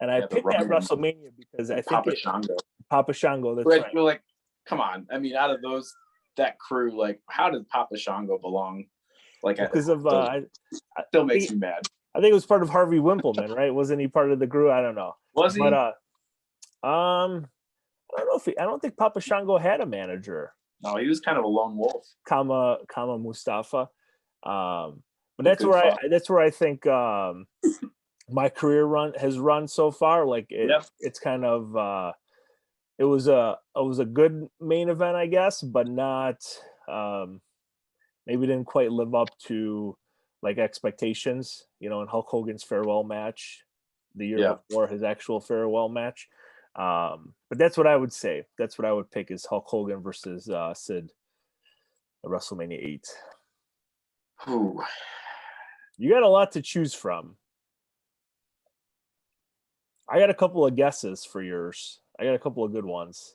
And I picked that WrestleMania because I think Papa Shango. That's right. You're like, come on. I mean, out of that crew, like, how did Papa Shango belong? Like, because still makes me mad. I think it was part of Harvey Wimpleman, right? Wasn't he part of the crew? I don't know. Was he? But I don't know I don't think Papa Shango had a manager. No, he was kind of a lone wolf. Kama Mustafa. But that's where I think my career has run so far. Like it's kind of it was a good main event, I guess, but not maybe didn't quite live up to like expectations, in Hulk Hogan's farewell match the year before his actual farewell match. But that's what I would say. That's what I would pick is Hulk Hogan versus Sid at WrestleMania 8. Ooh. You got a lot to choose from. I got a couple of guesses for yours. I got a couple of good ones,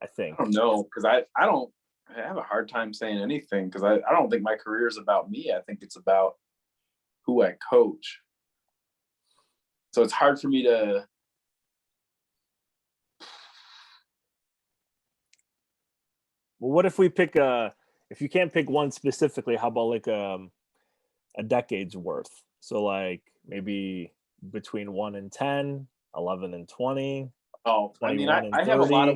I think. I don't know, because I have a hard time saying anything because I don't think my career is about me. I think it's about who I coach. So it's hard for me to. Well, what if we pick if you can't pick one specifically, how about like a decade's worth? So like maybe between 1 and 10, 11 and 20. Oh, I mean, I have a lot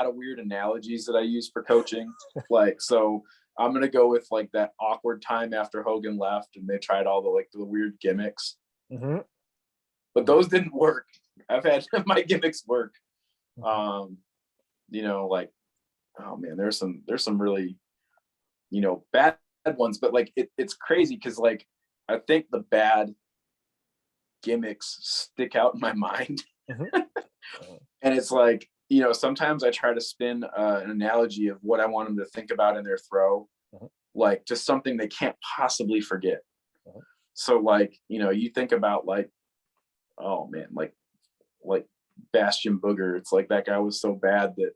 of weird analogies that I use for coaching. Like, so I'm gonna go with like that awkward time after Hogan left, and they tried all the weird gimmicks. Mm-hmm. But those didn't work. I've had my gimmicks work. Like, oh man, there's some really, bad ones, but like it's crazy because like I think the bad gimmicks stick out in my mind. And it's like, sometimes I try to spin an analogy of what I want them to think about in their throw, like just something they can't possibly forget. So like, you think about like, oh man, like Bastion Booger. It's like that guy was so bad that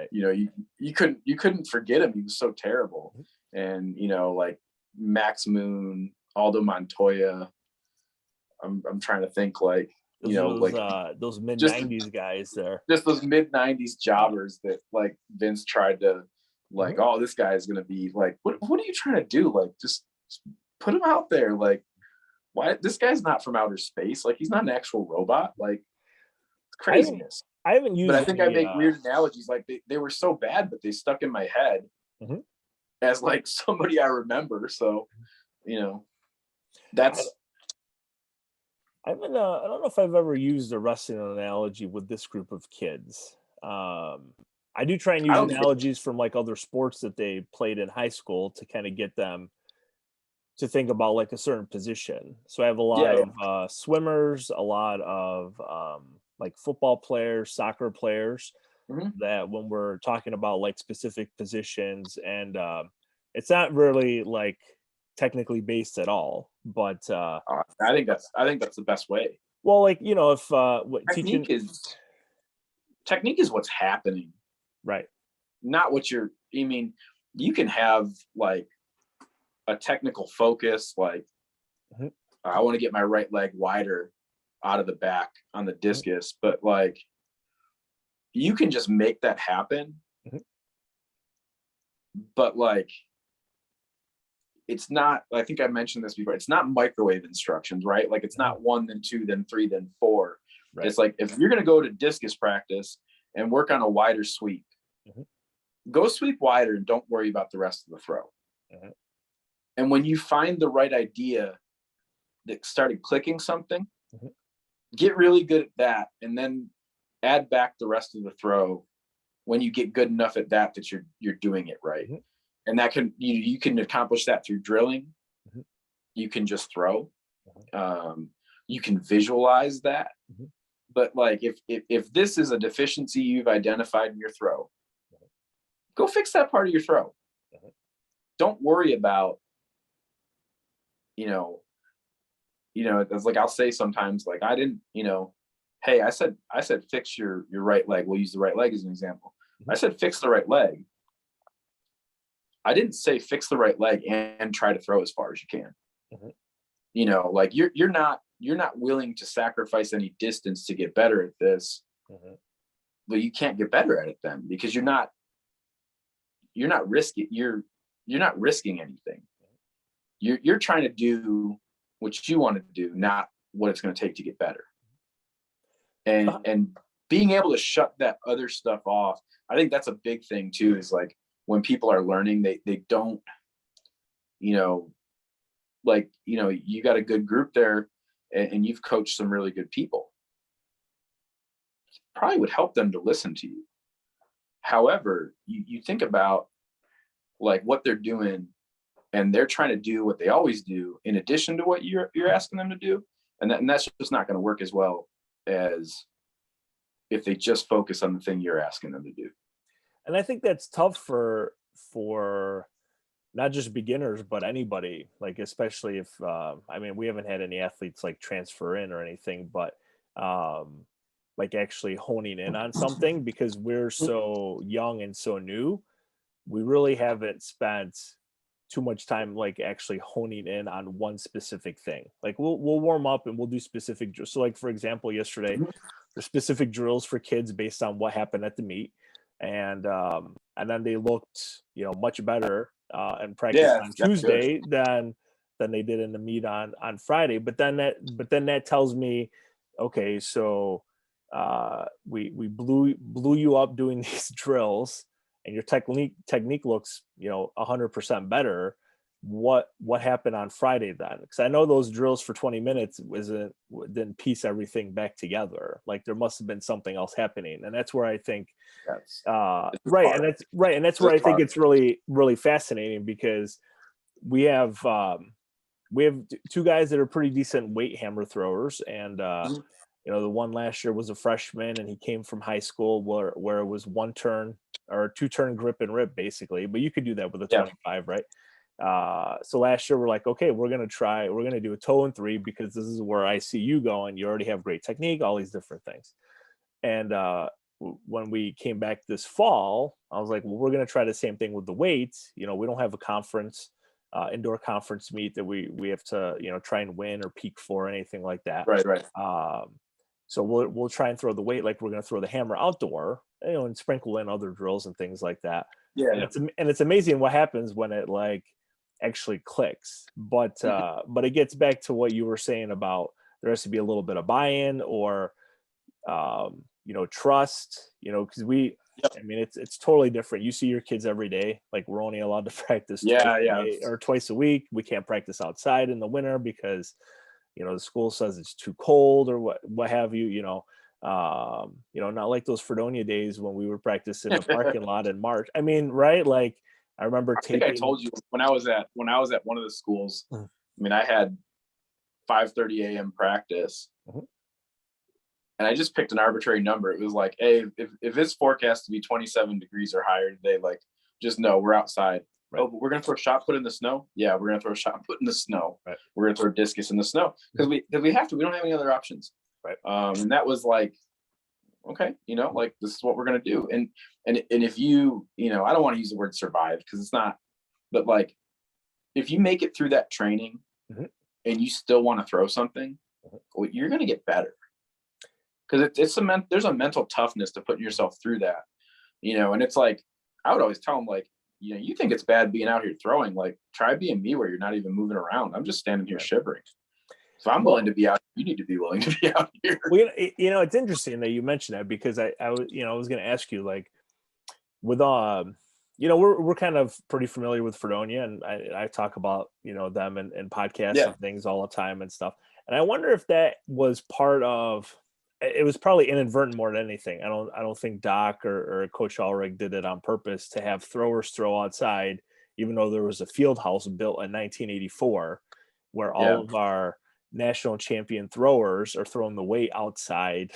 you couldn't forget him. He was so terrible. And like Max Moon, Aldo Montoya. I'm trying to think like those mid 90s guys there. Just those mid 90s jobbers that like Vince tried to like, oh, this guy is gonna be like, what are you trying to do? Like just put him out there. Like, why this guy's not from outer space? Like he's not an actual robot. Like it's craziness. I haven't used, but I think I make weird analogies. Like they were so bad, but they stuck in my head as like somebody I remember. So, that's. I don't know if I've ever used a wrestling analogy with this group of kids. I do try and use analogies from like other sports that they played in high school to kind of get them to think about like a certain position. So I have a lot of swimmers, a lot of like football players, soccer players that when we're talking about like specific positions, and it's not really like technically based at all, but I think that's the best way. Well, like if technique is what's happening, right? Not what you can have like a technical focus, like I want to get my right leg wider out of the back on the discus, but like you can just make that happen. But like it's not, I think I mentioned this before, it's not microwave instructions, right? Like it's not 1, then 2, then 3, then 4. Right. It's like if you're going to go to discus practice and work on a wider sweep, go sweep wider and don't worry about the rest of the throw. And when you find the right idea that started clicking something, get really good at that, and then add back the rest of the throw when you get good enough at that you're doing it right. And that can you can accomplish that through drilling. You can just throw. You can visualize that. But like if this is a deficiency you've identified in your throw, go fix that part of your throw. Don't worry about it's like I'll say sometimes like I didn't, hey, I said fix your right leg. We'll use the right leg as an example. I said fix the right leg. I didn't say fix the right leg and try to throw as far as you can. Mhm. You know, like you're not willing to sacrifice any distance to get better at this. Mhm. But you can't get better at it then, because you're not risking anything. You're trying to do what you want to do, not what it's going to take to get better. And being able to shut that other stuff off, I think that's a big thing too, is like when people are learning, they don't, you know, like, you know, you got a good group there and you've coached some really good people. Probably would help them to listen to you. However, you think about like what they're doing, and they're trying to do what they always do in addition to what you're asking them to do, and that's just not going to work as well as if they just focus on the thing you're asking them to do. And I think that's tough for not just beginners, but anybody, like, especially if, I mean, we haven't had any athletes like transfer in or anything, but like actually honing in on something, because we're so young and so new, we really haven't spent too much time like actually honing in on one specific thing. Like we'll warm up and we'll do specific. So like, for example, yesterday, there's specific drills for kids based on what happened at the meet. And then they looked, you know, much better in practice on Tuesday than they did in the meet on Friday. But then that tells me, okay, so we blew you up doing these drills, and your technique looks, you know, 100% better. What happened on Friday then? Because I know those drills for 20 minutes didn't piece everything back together. Like there must have been something else happening, and that's where I think right, and that's where I think it's really, really fascinating, because we have two guys that are pretty decent weight hammer throwers, and you know, the one last year was a freshman and he came from high school where it was one turn or two turn grip and rip basically, but you could do that with a 25, right? So last year we're like, okay, we're going to do a toe and three, because this is where I see you going. You already have great technique, all these different things. And when we came back this fall, I was like, well, we're going to try the same thing with the weights. You know, we don't have a conference, indoor conference meet that we have to, you know, try and win or peak for, or anything like that. Right. So we'll try and throw the weight like we're going to throw the hammer outdoor, you know, and sprinkle in other drills and things like that. Yeah. And it's amazing what happens when it like actually clicks. But it gets back to what you were saying about there has to be a little bit of buy-in, or you know, trust, you know, because I mean, it's totally different. You see your kids every day. Like we're only allowed to practice twice a week. We can't practice outside in the winter because, you know, the school says it's too cold or what have you, you know, not like those Fredonia days when we were practicing in the parking lot in March. I mean, right. Like I remember I think I told you when I was at one of the schools, I mean, I had 5:30 a.m. practice, and I just picked an arbitrary number. It was like, hey, if it's forecast to be 27 degrees or higher today, like just know we're outside. Right. Oh, but we're gonna throw a shot put in the snow. Yeah, we're gonna throw a shot put in the snow. Right. We're gonna throw a discus in the snow because we have to. We don't have any other options. Right. And that was like, okay, you know, like this is what we're gonna do. And if you know, I don't want to use the word survive because it's not, but like if you make it through that training and you still want to throw something, well, you're gonna get better. Because there's a mental toughness to putting yourself through that, you know. And it's like I would always tell them, like, you know, you think it's bad being out here throwing, like try being me where you're not even moving around. I'm just standing here shivering. So I'm willing to be out. You need to be willing to be out here. Well, you know, it's interesting that you mentioned that because I was going to ask you, like, with you know, we're kind of pretty familiar with Fredonia, and I talk about, you know, them and podcasts and things all the time and stuff. And I wonder if that was part of. It was probably inadvertent more than anything. I don't think Doc or Coach Ulrich did it on purpose to have throwers throw outside, even though there was a field house built in 1984 where all of our national champion throwers are throwing the weight outside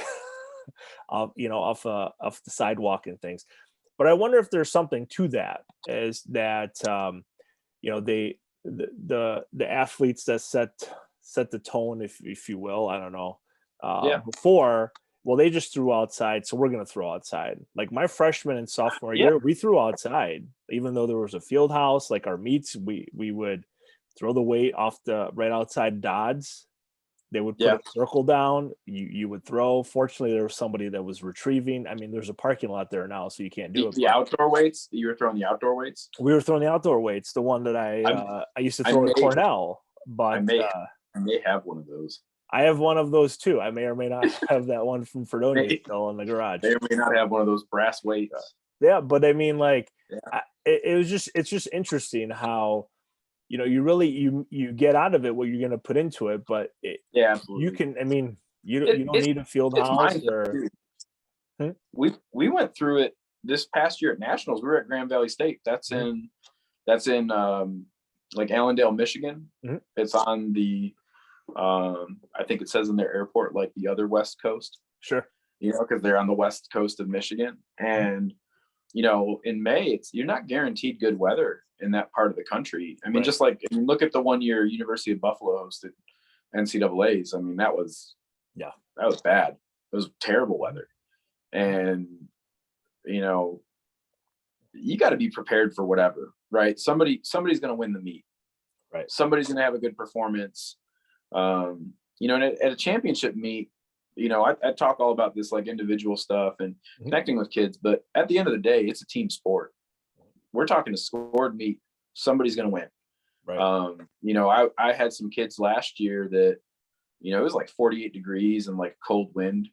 of, you know, off the sidewalk and things. But I wonder if there's something to that, is that you know, the athletes that set the tone, if you will, I don't know, before, well, they just threw outside, so we're going to throw outside. Like my freshman and sophomore year, we threw outside, even though there was a field house. Like our meets, we would throw the weight off right outside Dodds. They would put a circle down. You would throw. Fortunately, there was somebody that was retrieving. I mean, there's a parking lot there now, so you can't do it. The outdoor weights. You were throwing the outdoor weights. We were throwing the outdoor weights. The one that I used to throw at Cornell, but I may have one of those. I have one of those too. I may or may not have that one from Fredonia still in the garage. May or may not have one of those brass weights. Yeah, but I mean, like, it's just interesting how, you know, you get out of it what you're going to put into it, but you can. I mean, you don't need a field house or. We went through it this past year at nationals. We were at Grand Valley State. That's in like Allendale, Michigan. Mm-hmm. It's on the. I think it says in their airport, like the other West Coast. Sure. You know, because they're on the West Coast of Michigan. And, you know, in May, you're not guaranteed good weather in that part of the country. I mean, just like, I mean, look at the 1 year University of Buffalo hosted NCAAs. I mean, that was bad. It was terrible weather. And, you know, you got to be prepared for whatever, right? Somebody's going to win the meet. Right. Somebody's going to have a good performance. You know, and at a championship meet, you know, I talk all about this like individual stuff and connecting with kids, but at the end of the day, it's a team sport. We're talking a scored meet. Somebody's going to win. Right. You know, I had some kids last year that, you know, it was like 48 degrees and like cold wind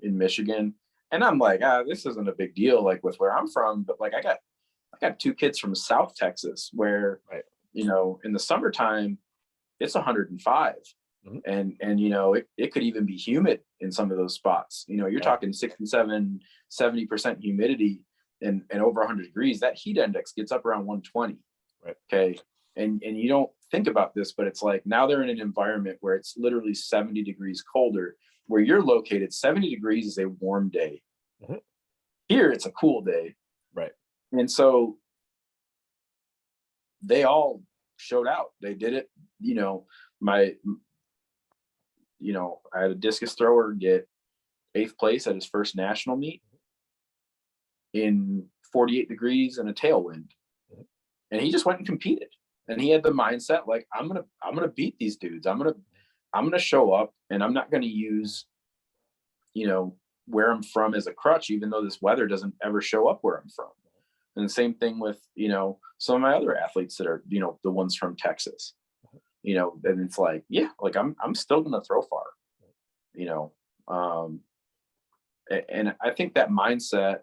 in Michigan. And I'm like, this isn't a big deal, like with where I'm from, but like I got two kids from South Texas where, you know, in the summertime, it's 105. And you know, it could even be humid in some of those spots. You know, you're talking 67, 70% humidity and over 100 degrees. That heat index gets up around 120. Right. Okay. And you don't think about this, but it's like now they're in an environment where it's literally 70 degrees colder. Where you're located, 70 degrees is a warm day. Here, it's a cool day. Right. And so they all showed out. They did it. You know, I had a discus thrower get 8th place at his first national meet in 48 degrees and a tailwind. And he just went and competed. And he had the mindset like, I'm gonna beat these dudes. I'm gonna show up, and I'm not gonna use, you know, where I'm from as a crutch, even though this weather doesn't ever show up where I'm from. And the same thing with, you know, some of my other athletes that are, you know, the ones from Texas. You know, and it's like, like I'm still gonna throw far, you know. And I think that mindset,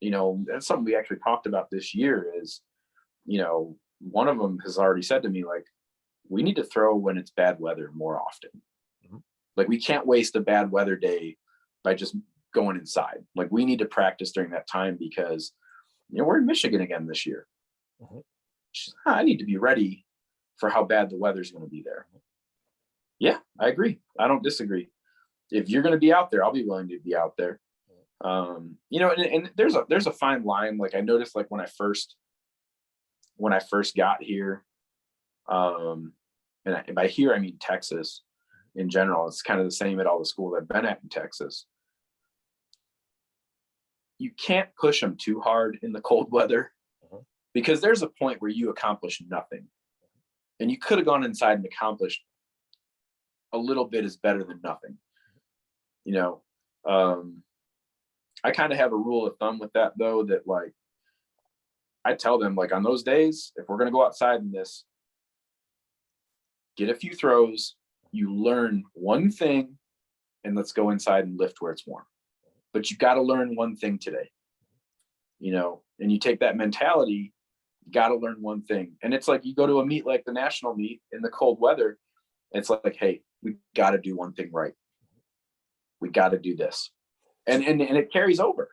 you know, that's something we actually talked about this year is, you know, one of them has already said to me, like, we need to throw when it's bad weather more often. Like we can't waste a bad weather day by just going inside. Like we need to practice during that time because, you know, we're in Michigan again this year. I need to be ready for how bad the weather's going to be there. Yeah, I agree. I don't disagree. If you're going to be out there, I'll be willing to be out there. You know, and there's a fine line. Like I noticed, like when I first got here, and by here I mean Texas in general. It's kind of the same at all the schools I've been at in Texas. You can't push them too hard in the cold weather because there's a point where you accomplish nothing. And you could have gone inside and accomplished a little bit is better than nothing. You know, I kind of have a rule of thumb with that though, that like, I tell them like on those days, if we're going to go outside in this, get a few throws, you learn one thing and let's go inside and lift where it's warm. But you got to learn one thing today, you know, and you take that mentality, got to learn one thing. And it's like you go to a meet like the national meet in the cold weather. It's like, hey, we got to do one thing right. We got to do this. And it carries over.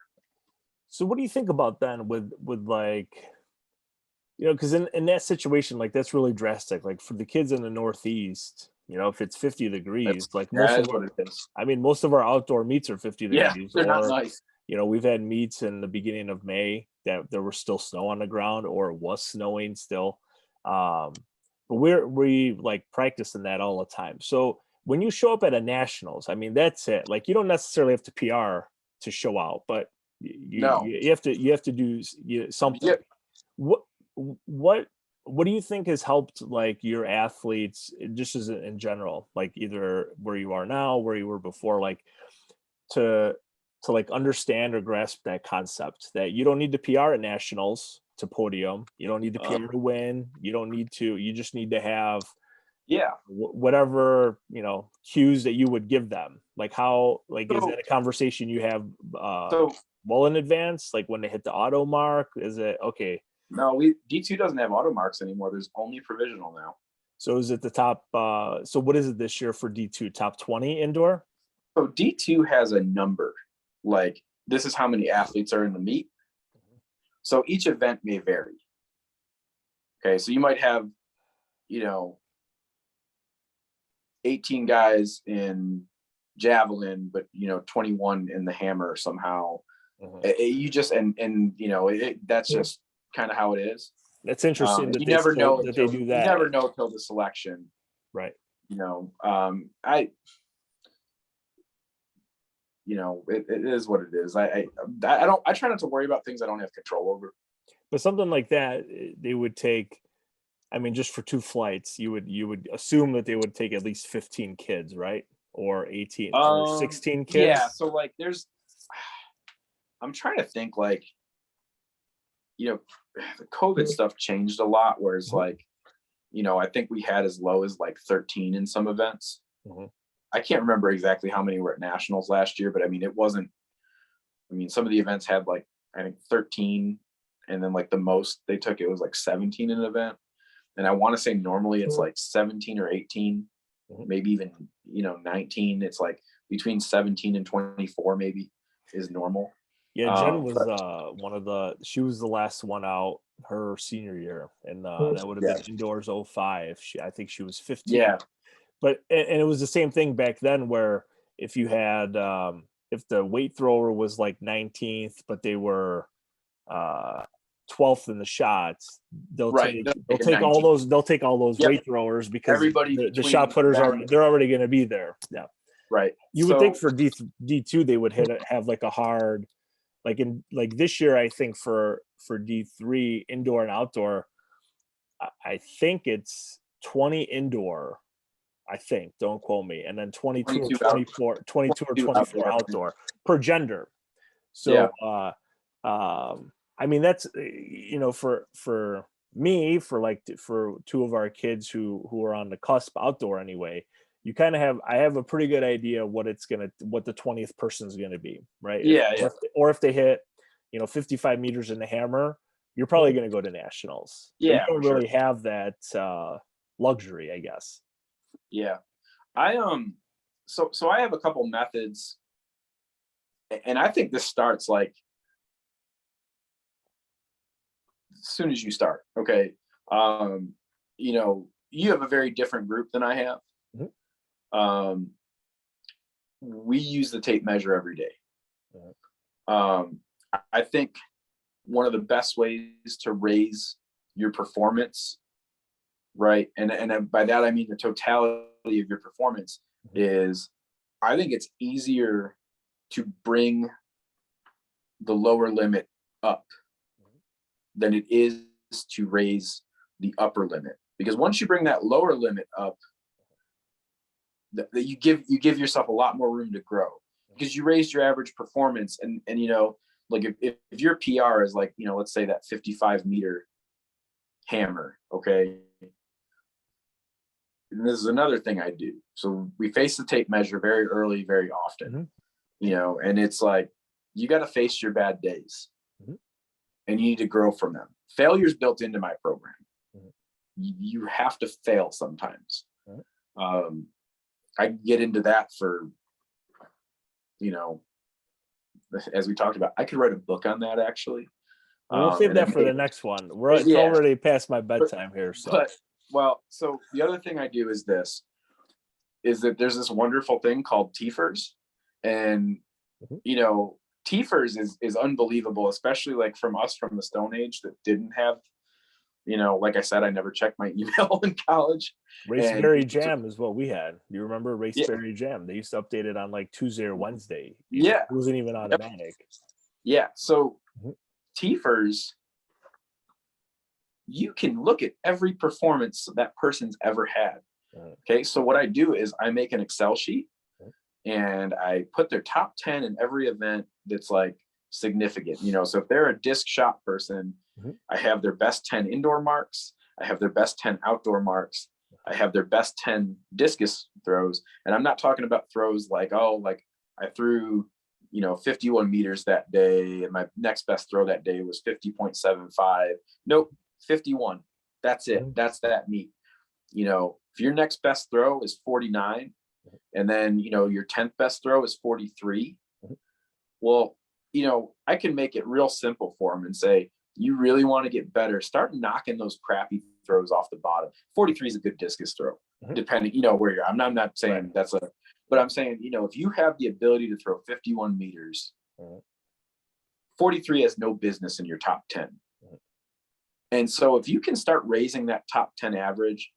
So what do you think about then with like, you know, because in that situation, like that's really drastic. Like for the kids in the Northeast, you know, if it's 50 degrees, like most of our outdoor meets are 50 degrees. Yeah, they're not nice. You know, we've had meets in the beginning of May that there was still snow on the ground or it was snowing still. But we like practicing that all the time. So when you show up at a nationals, I mean, that's it. Like, you don't necessarily have to PR to show out, but you have to do something. Yeah. What do you think has helped like your athletes just as in general, like either where you are now, where you were before, like to like understand or grasp that concept that you don't need to PR at nationals to podium, you don't need to PR to win, you just need to have whatever, cues that you would give them. Like how, like, is that a conversation you have well in advance, like when they hit the auto mark? Is it okay? No, D2 doesn't have auto marks anymore. There's only provisional now. So is it the top so what is it this year for D2? Top 20 indoor? So D2 has a number, like this is how many athletes are in the meet. So each event may vary. Okay, so you might have 18 guys in javelin, but 21 in the hammer somehow. You just that's just kind of how it is. That's interesting that you never know that they do that. You never know till the selection, right? It is what it is. I try not to worry about things I don't have control over. But something like that, they would take, I mean, just for 2 flights, you would assume that they would take at least 15 kids, right? Or 18 or 16 kids. Yeah. So like I'm trying to think, like, the COVID stuff changed a lot, whereas like, I think we had as low as like 13 in some events. I can't remember exactly how many were at nationals last year, but I mean, some of the events had like, I think 13, and then like the most they took, it was like 17 in an event. And I want to say normally it's like 17 or 18, maybe even, 19. It's like between 17 and 24 maybe is normal. Yeah, Jen was she was the last one out her senior year, and that would have been indoors 05. I think she was 15. Yeah. But and it was the same thing back then, where if you had if the weight thrower was like 19th, but they were 12th in the shots, they'll take all those weight throwers, because everybody the shot putters they're already going to be there. Yeah, right. You would think for D2 they would have like a hard, like this year, I think for D3 indoor and outdoor, I think it's 20 indoor, I think, don't quote me, and then 22 or 24 outdoor per gender. So I mean, that's for me, for 2 of our kids who are on the cusp outdoor anyway, I have a pretty good idea what the 20th person is gonna be, right? Or if they hit 55 meters in the hammer, you're probably gonna go to nationals. Yeah, you don't really have that luxury, I guess. Yeah, so I have a couple methods, and I think this starts like as soon as you start. Okay, you have a very different group than I have. We use the tape measure every day. I think one of the best ways to raise your performance, right, and by that I mean the totality of your performance, is I think it's easier to bring the lower limit up than it is to raise the upper limit, because once you bring that lower limit up, that you give yourself a lot more room to grow, because you raised your average performance, and like if your PR is like, let's say that 55 meter hammer, okay, and this is another thing I do. So we face the tape measure very early, very often, and it's like, you got to face your bad days, and you need to grow from them. Failure's built into my program. You have to fail sometimes. I get into that for, as we talked about, I could write a book on that, actually. We'll save that for the next one. It's already past my bedtime here. So, so the other thing I do is that there's this wonderful thing called TFRs, and TFRs is unbelievable, especially like from us from the Stone Age that didn't have like I said, I never checked my email in college. Raceberry Jam is what we had. Do you remember Raceberry Yeah. Jam? They used to update it on like Tuesday or Wednesday. Yeah. It wasn't even automatic. Yeah. So TFers, you can look at every performance that person's ever had. Okay. So what I do is I make an Excel sheet and I put their top 10 in every event that's like significant, so if they're a disc shot person, I have their best 10 indoor marks. I have their best 10 outdoor marks. I have their best 10 discus throws. And I'm not talking about throws like, I threw, 51 meters that day. And my next best throw that day was 50.75. Nope, 51. That's it. That's that meet. If your next best throw is 49, and then, your 10th best throw is 43, well, I can make it real simple for them and say, you really want to get better, start knocking those crappy throws off the bottom. 43 is a good discus throw, depending, where you're. I'm not saying that's but I'm saying, if you have the ability to throw 51 meters, 43 has no business in your top 10. And so if you can start raising that top 10 average,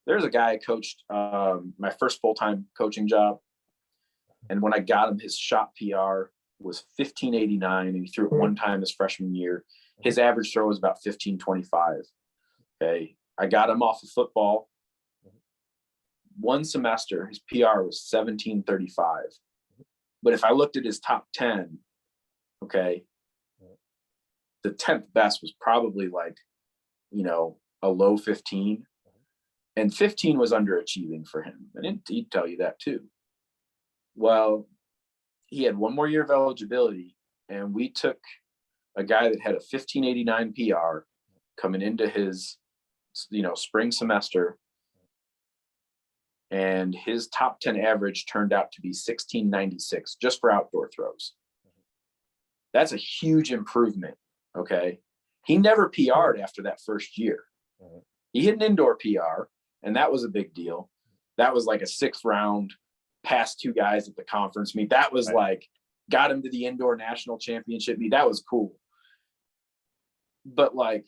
there's a guy I coached my first full-time coaching job. And when I got him, his shot PR was 1589, and he threw it one time his freshman year. His average throw was about 1525. Okay. I got him off of football. One semester, his PR was 1735. But if I looked at his top 10, okay, the 10th best was probably like, a low 15. And 15 was underachieving for him. And he'd tell you that too. Well, he had one more year of eligibility, and we took a guy that had a 1589 PR coming into his, spring semester, and his top 10 average turned out to be 1696 just for outdoor throws. That's a huge improvement. Okay. He never PR'd after that first year. He hit an indoor PR, and that was a big deal. That was like a 6th round, past 2 guys at the conference meet. That was like, got him to the indoor national championship meet. That was cool. But like,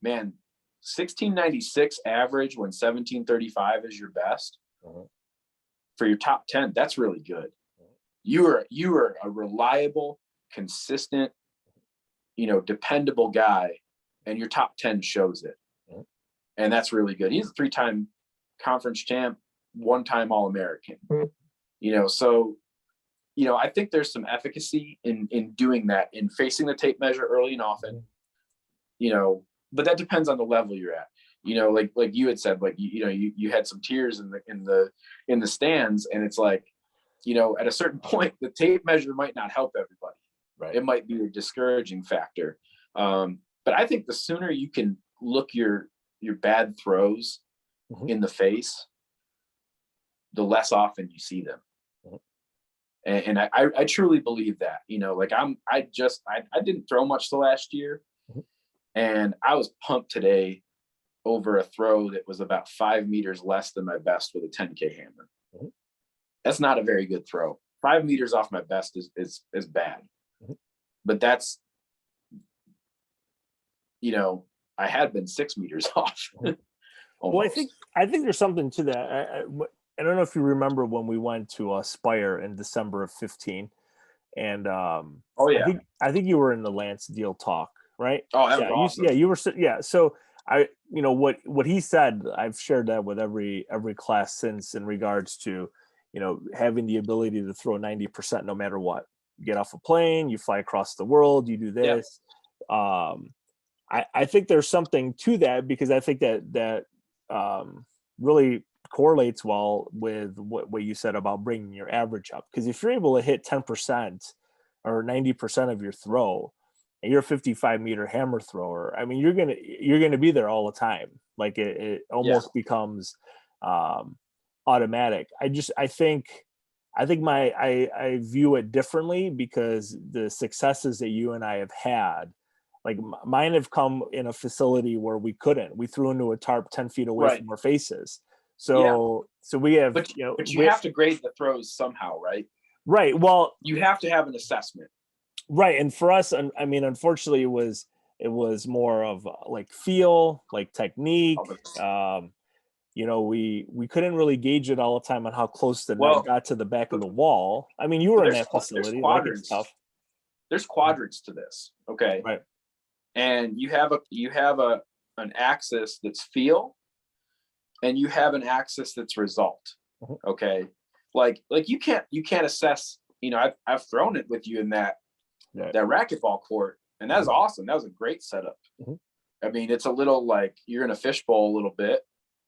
man, 1696 average when 1735 is your best for your top 10, that's really good. You are a reliable, consistent, dependable guy, and your top 10 shows it. And that's really good. He's a 3-time conference champ, 1-time All-American. So, I think there's some efficacy in doing that, in facing the tape measure early and often, but that depends on the level you're at. Like you had said, like, you had some tears in the stands, and it's like, at a certain point, the tape measure might not help everybody. Right. It might be a discouraging factor. But I think the sooner you can look your bad throws in the face, the less often you see them. And I truly believe that, like I didn't throw much the last year, and I was pumped today over a throw that was about 5 meters less than my best with a 10K hammer. That's not a very good throw. 5 meters off my best is bad. But that's, I had been 6 meters off. Well, I think there's something to that. I don't know if you remember when we went to Aspire in December of 15, and I think you were in the Lance Deal talk, right? Oh, that was awesome. You were. Yeah, so what he said, I've shared that with every class since, in regards to having the ability to throw 90% no matter what. You get off a plane, you fly across the world, you do this. Yeah. I think there's something to that, because I think that really correlates well with what you said about bringing your average up. Because if you're able to hit 10% or 90% of your throw, and you're a 55-meter hammer thrower, I mean, you're gonna be there all the time. Like it almost becomes automatic. I think I view it differently, because the successes that you and I have had, like mine have come in a facility where we threw into a tarp 10 feet away from our faces. So we have, but you have to grade the throws somehow, right? Right. Well, you have to have an assessment. Right. And for us, I mean, unfortunately, it was It was more of like feel, like technique. We couldn't really gauge it all the time on how close the net got to the back of the wall. I mean, you were in that facility. Quadrants. Like, it's tough. There's quadrants to this, okay? Right. And you have an axis that's feel, and you have an axis that's result. Okay. Like you can't assess, I've thrown it with you in that racquetball court, and that was awesome. That was a great setup. I mean, it's a little like you're in a fishbowl a little bit,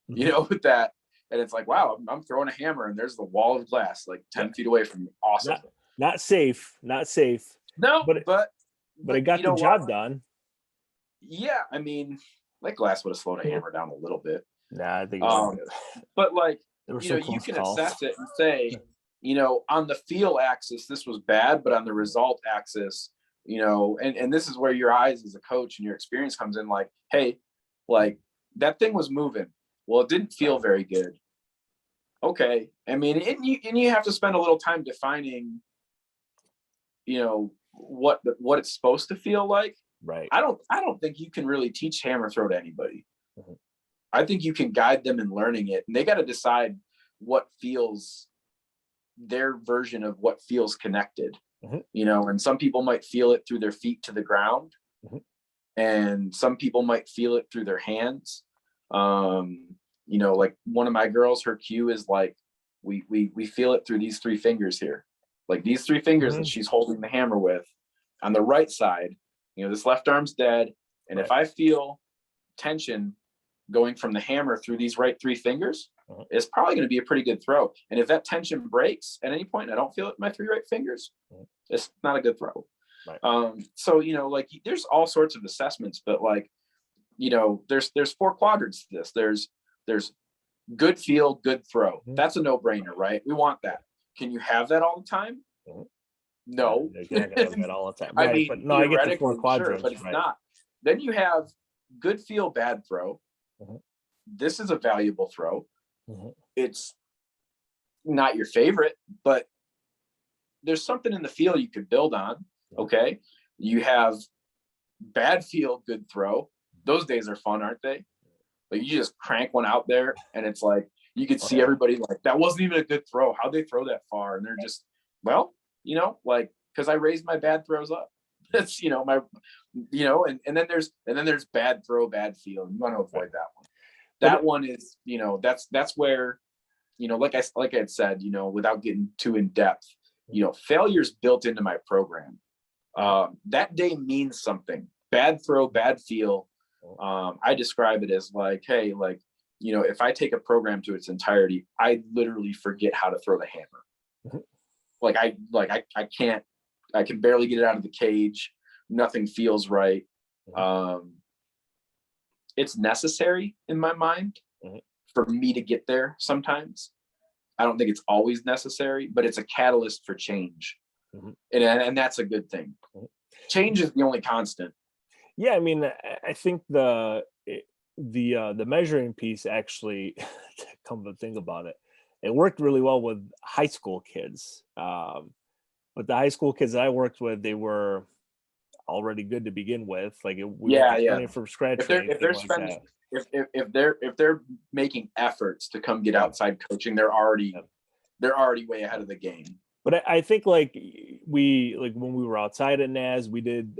with that. And it's like, wow, I'm throwing a hammer and there's the wall of glass like 10 feet away from me. Awesome. Not safe. No, but it got the job done. Yeah. I mean, like glass would have slowed a hammer down a little bit. Nah, I think but like, you can assess it and say, on the feel axis, this was bad, but on the result axis, and this is where your eyes as a coach and your experience comes in, like, hey, like that thing was moving. Well, it didn't feel very good. Okay. I mean, and you have to spend a little time defining, what it's supposed to feel like. Right. I don't think you can really teach hammer throw to anybody. I think you can guide them in learning it, and they got to decide what feels their version of what feels connected. And some people might feel it through their feet to the ground, and some people might feel it through their hands. Like one of my girls, her cue is like, we feel it through these three fingers here, like these three fingers that she's holding the hammer with on the right side. This left arm's dead. And if I feel tension going from the hammer through these right three fingers, it's probably going to be a pretty good throw. And if that tension breaks at any point, I don't feel it in my three right fingers, it's not a good throw. Right. So, like there's all sorts of assessments, but like, there's four quadrants to this. There's good feel, good throw. That's a no-brainer, right? We want that. Can you have that all the time? No. You're not gonna have that all the time. I mean, but no, I get the four quadrants, but it's not. Then you have good feel, bad throw. This is a valuable throw. It's not your favorite, but there's something in the feel you could build on. Okay. You have bad feel, good throw. Those days are fun, aren't they? Like you just crank one out there and it's like, you could see everybody like, that wasn't even a good throw. How'd they throw that far? And they're just, well, like, cause I raised my bad throws up. That's, and then there's bad throw, bad feel. And you want to avoid that one. That one is, that's where, like I had said, without getting too in depth, failure's built into my program. That day means something. Bad throw, bad feel. I describe it as like, hey, like, if I take a program to its entirety, I literally forget how to throw the hammer. I can barely get it out of the cage. Nothing feels right. It's necessary in my mind for me to get there sometimes. I don't think it's always necessary, but it's a catalyst for change. And that's a good thing. Change is the only constant. Yeah, I mean, I think the measuring piece actually, come to think about it, it worked really well with high school kids. But the high school kids that I worked with, they were already good to begin with. Like, from scratch. If they're making efforts to come get outside coaching, they're already way ahead of the game. But I think when we were outside at NAS, we did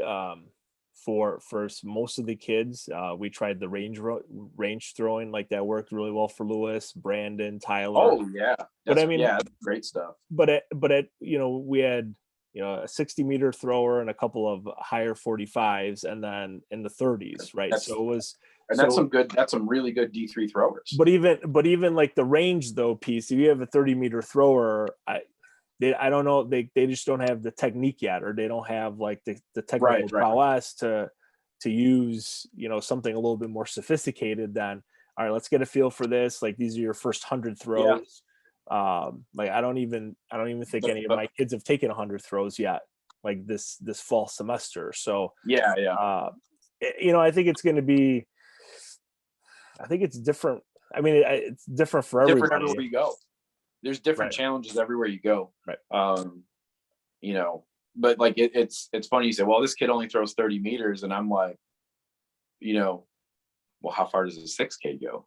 for most of the kids, we tried the range throwing. Like that worked really well for Lewis, Brandon, Tyler. Oh yeah, great stuff. But we had a 60-meter thrower and a couple of higher 45s, and then in the 30s, right? That's some really good D3 throwers. But even like the range though piece, if you have a 30-meter thrower, I don't know, they just don't have the technique yet, or they don't have like the technical prowess to use something a little bit more sophisticated than, all right, let's get a feel for this. Like these are your first 100 throws. Like I don't even think any of my kids have taken 100 throws yet, like this fall semester. So I think it's going to be, I think it's different. I mean, it's different for everybody. Different everywhere you go. There's different challenges everywhere you go. But like it's funny you say, well, this kid only throws 30 meters, and I'm like, well, how far does a 6K go?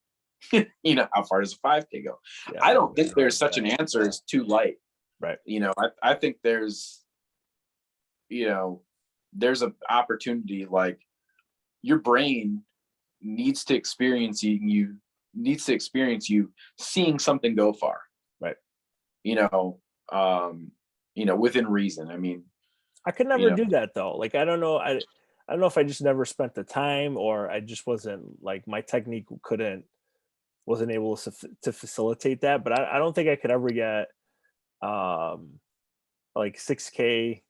How far does a 5K go? Yeah, I don't think there's such an answer as too light. Right. I think there's an opportunity, like your brain needs to experience you seeing something go far. Right. Within reason. I mean, I could never do that though. Like, I don't know. I don't know if I just never spent the time, or I just wasn't, like, my technique wasn't able to facilitate that. But I don't think I could ever get like 6K,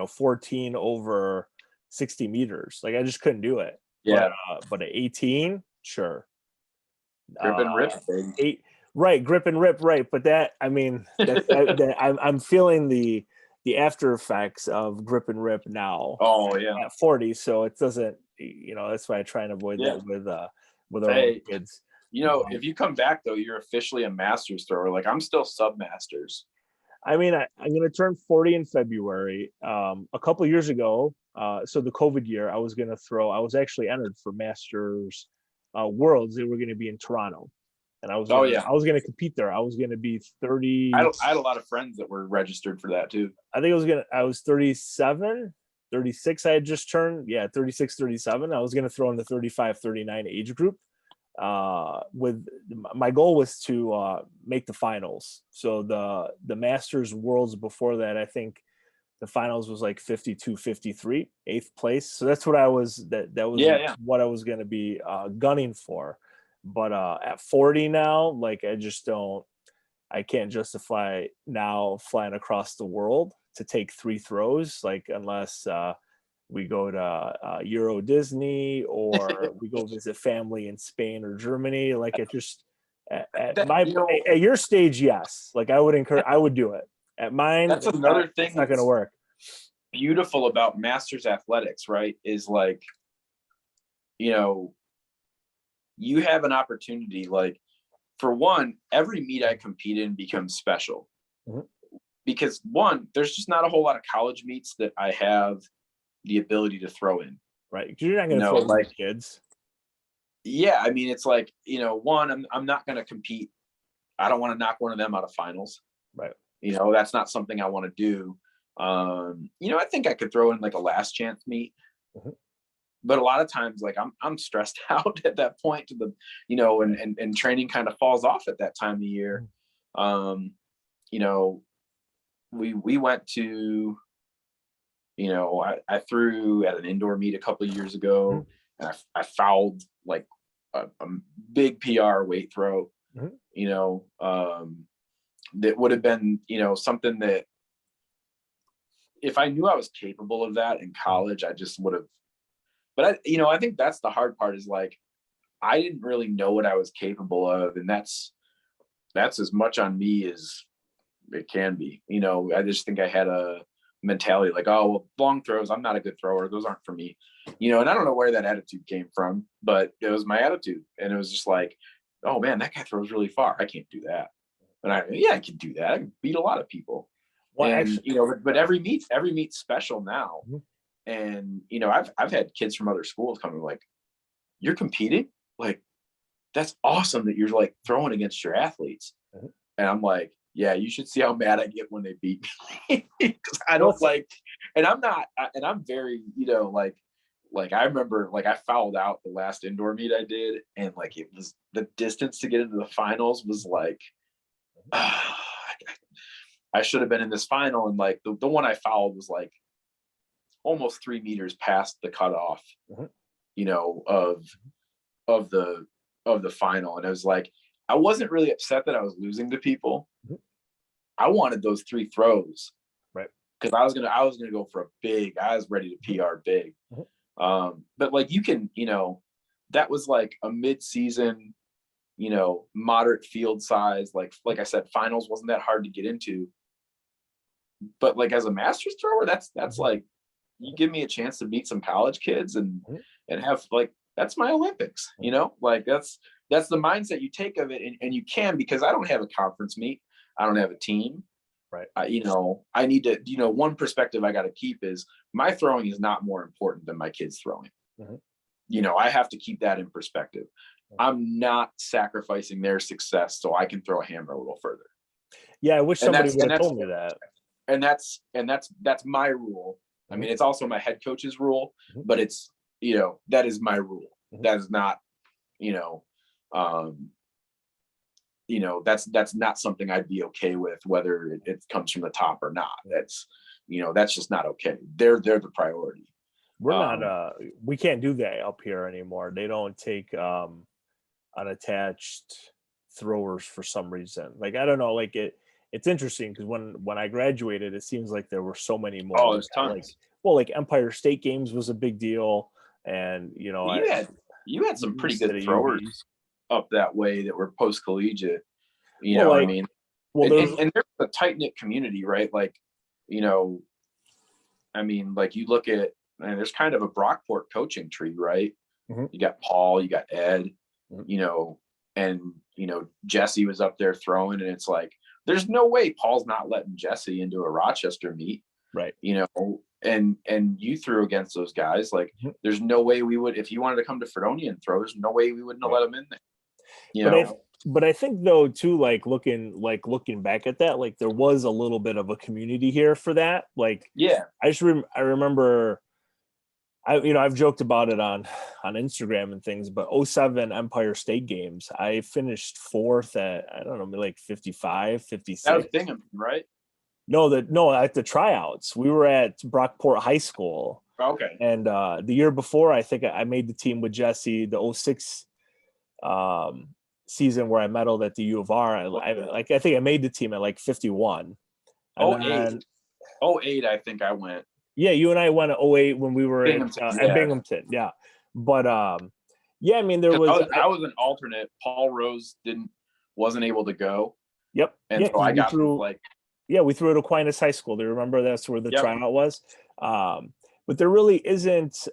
14 over 60 meters. Like, I just couldn't do it. Yeah. But at 18, sure. Grip and rip, baby. Right, grip and rip, right. But that, I mean, I'm feeling the after effects of grip and rip now. Oh yeah. At 40, so it doesn't, that's why I try and avoid that with our own kids. If you come back though, you're officially a masters thrower. Like, I'm still sub masters. I mean, I'm going to turn 40 in February. A couple of years ago, so the COVID year, I was actually entered for Masters Worlds. They were going to be in Toronto, and I was going to compete there. I was going to be 30. I had a lot of friends that were registered for that too. I think I was 37, 36. I had just turned, 36, 37. I was going to throw in the 35, 39 age group. With my goal was to make the finals. So the Masters Worlds before that, I think the finals was like 52, 53, 8th place. So that's what I was, what I was going to be gunning for. But at 40 now, like, I can't justify now flying across the world to take 3 throws, like, unless we go to Euro Disney, or we go visit family in Spain or Germany. Like, it just at your stage, yes. Like, I would do it. At mine, that's another thing. It's not going to work. Beautiful about Masters athletics, right? Is like, you have an opportunity. Like, for one, every meet I compete in becomes special. Mm-hmm. Because one, there's just not a whole lot of college meets that I have the ability to throw in. Right. You're not going to throw like kids. Yeah. I mean, it's like, one, I'm not going to compete. I don't want to knock one of them out of finals. Right. That's not something I want to do. I think I could throw in like a last chance meet. Mm-hmm. But a lot of times, like, I'm stressed out at that point to the, and training kind of falls off at that time of year. We went to, I threw at an indoor meet a couple of years ago, and I fouled like a big PR weight throw, that would have been, something that if I knew I was capable of that in college, I just would have. But I think that's the hard part, is like, I didn't really know what I was capable of. And that's as much on me as it can be. I just think I had a mentality like, oh, well, long throws, I'm not a good thrower. Those aren't for me. And I don't know where that attitude came from, but it was my attitude. And it was just like, oh man, that guy throws really far. I can't do that. And I can do that. I can beat a lot of people. Well, and, actually, but every meet's special now. Mm-hmm. And, I've had kids from other schools coming like, you're competing? Like, that's awesome that you're like throwing against your athletes. Mm-hmm. And I'm like, yeah, you should see how mad I get when they beat me. Because I don't and I'm very, like I remember, like, I fouled out the last indoor meet I did. And like, it was the distance to get into the finals was like, I should have been in this final. And like the one I fouled was like almost 3 meters past the cutoff, mm-hmm. Of the final. And I was like, I wasn't really upset that I was losing to people. Mm-hmm. I wanted those 3 throws, right? Because I was gonna go for a big. I was ready to PR big. Mm-hmm. But like, you can, that was like a mid-season, moderate field size. Like I said, finals wasn't that hard to get into. But like, as a Masters thrower, that's mm-hmm. like, you give me a chance to meet some college kids and have, like, that's my Olympics, like that's the mindset you take of it. And you can, because I don't have a conference meet. I don't have a team. Right. I need to, one perspective I got to keep is my throwing is not more important than my kids throwing. I have to keep that in perspective. I'm not sacrificing their success so I can throw a hammer a little further. Yeah, I wish somebody would have told me that. And that's my rule. I mean, it's also my head coach's rule, but it's, that is my rule. That is not, that's not something I'd be okay with, whether it comes from the top or not. That's just not okay. They're the priority. We're not, we can't do that up here anymore. They don't take unattached throwers for some reason. Like, I don't know, like it's interesting because when I graduated, it seems like there were so many more. Oh, there's tons. Like Empire State Games was a big deal. And, you had some pretty good throwers up that way that were post-collegiate, and there's a tight-knit community, right? Like, you look at, and there's kind of a Brockport coaching tree, right? You got Paul, you got Ed, and Jesse was up there throwing, and it's like, there's no way Paul's not letting Jesse into a Rochester meet, right? And you threw against those guys. Like, there's no way we would, if he wanted to come to Fredonia and throw, there's no way we wouldn't have let him in there. But I think though too, looking back at that, like there was a little bit of a community here for that. Like, yeah, I remember, I've joked about it on Instagram and things, but 07 Empire State Games, I finished 4th at, I don't know, like 55, 56. That was Binghamton, right? No, at the tryouts. We were at Brockport High School. Okay. And the year before, I think I made the team with Jesse, the 06 season where I medaled at the U of R. I think I made the team at like 51. 08, I think I went. Yeah, you and I went at 08 when we were at Binghamton. Yeah. But yeah, I mean, there was I was an alternate. Paul Rose wasn't able to go. Yep. And so I got through we threw at Aquinas High School. Do you remember that's where the tryout was? But there really isn't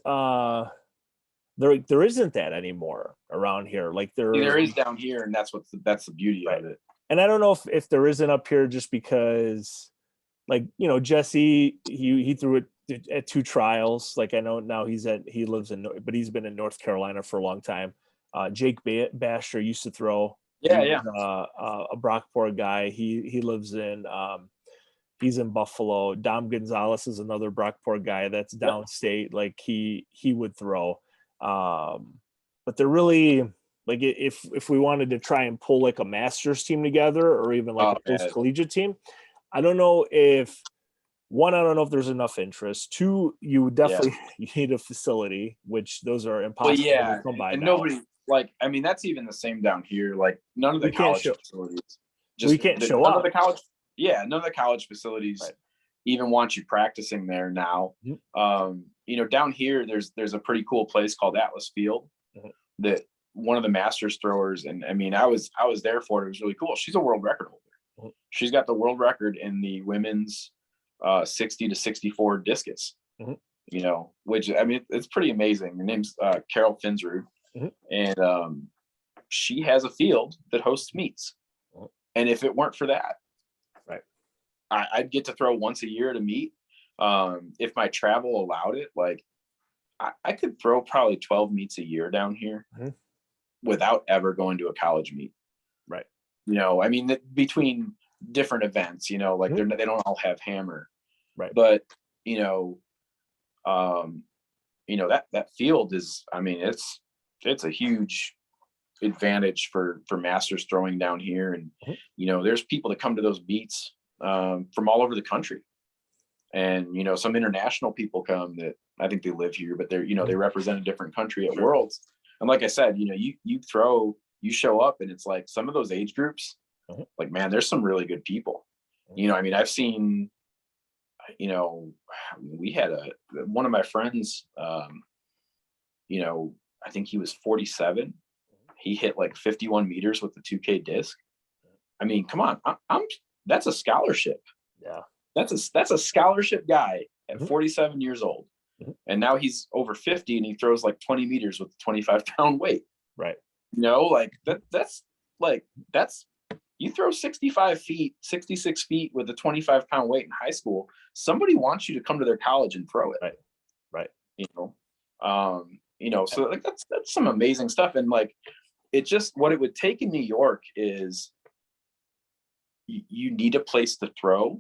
there isn't that anymore around here. Like there is down here, and that's the beauty of it. And I don't know if there isn't up here just because, like, Jesse, he threw it at 2 trials. Like, I know now but he's been in North Carolina for a long time. Jake Basher used to throw. Yeah. A Brockport guy. He lives in he's in Buffalo. Dom Gonzalez is another Brockport guy that's downstate. Like he would throw. But they're really, like, if we wanted to try and pull like a masters team together or even like a post-collegiate team, I don't know if there's enough interest. 2, you would definitely you need a facility, which those are impossible to come by. And now. nobody, like, I mean, that's even the same down here. Like, none of the college facilities. We can't show up. None of the college facilities even want you practicing there now. Down here, there's a pretty cool place called Atlas Field that one of the Masters throwers, and I mean, I was there for it. It was really cool. She's a world record holder. She's got the world record in the women's 60 to 64 discus. Which, I mean, it's pretty amazing. Her name's Carol Finsrud. And she has a field that hosts meets. And if it weren't for that, I'd get to throw once a year to meet. If my travel allowed it, like I could throw probably 12 meets a year down here without ever going to a college meet. Right. I mean, between different events, like they don't all have hammer. Right. But, that field is, I mean, it's a huge advantage for masters throwing down here. And, there's people that come to those meets from all over the country. And, some international people come that I think they live here, but they're, they represent a different country at Worlds. And like I said, you show up and it's like some of those age groups, like, man, there's some really good people. I mean, I've seen, we had one of my friends, I think he was 47. He hit like 51 meters with the 2K disc. I mean, come on, that's a scholarship. Yeah. That's a scholarship guy at 47 years old. And now he's over 50 and he throws like 20 meters with a 25-pound weight. Right. Like that's you throw 65 feet, 66 feet with a 25-pound weight in high school. Somebody wants you to come to their college and throw it. Right. So like that's some amazing stuff. And like, it just, what it would take in New York is you need a place to throw,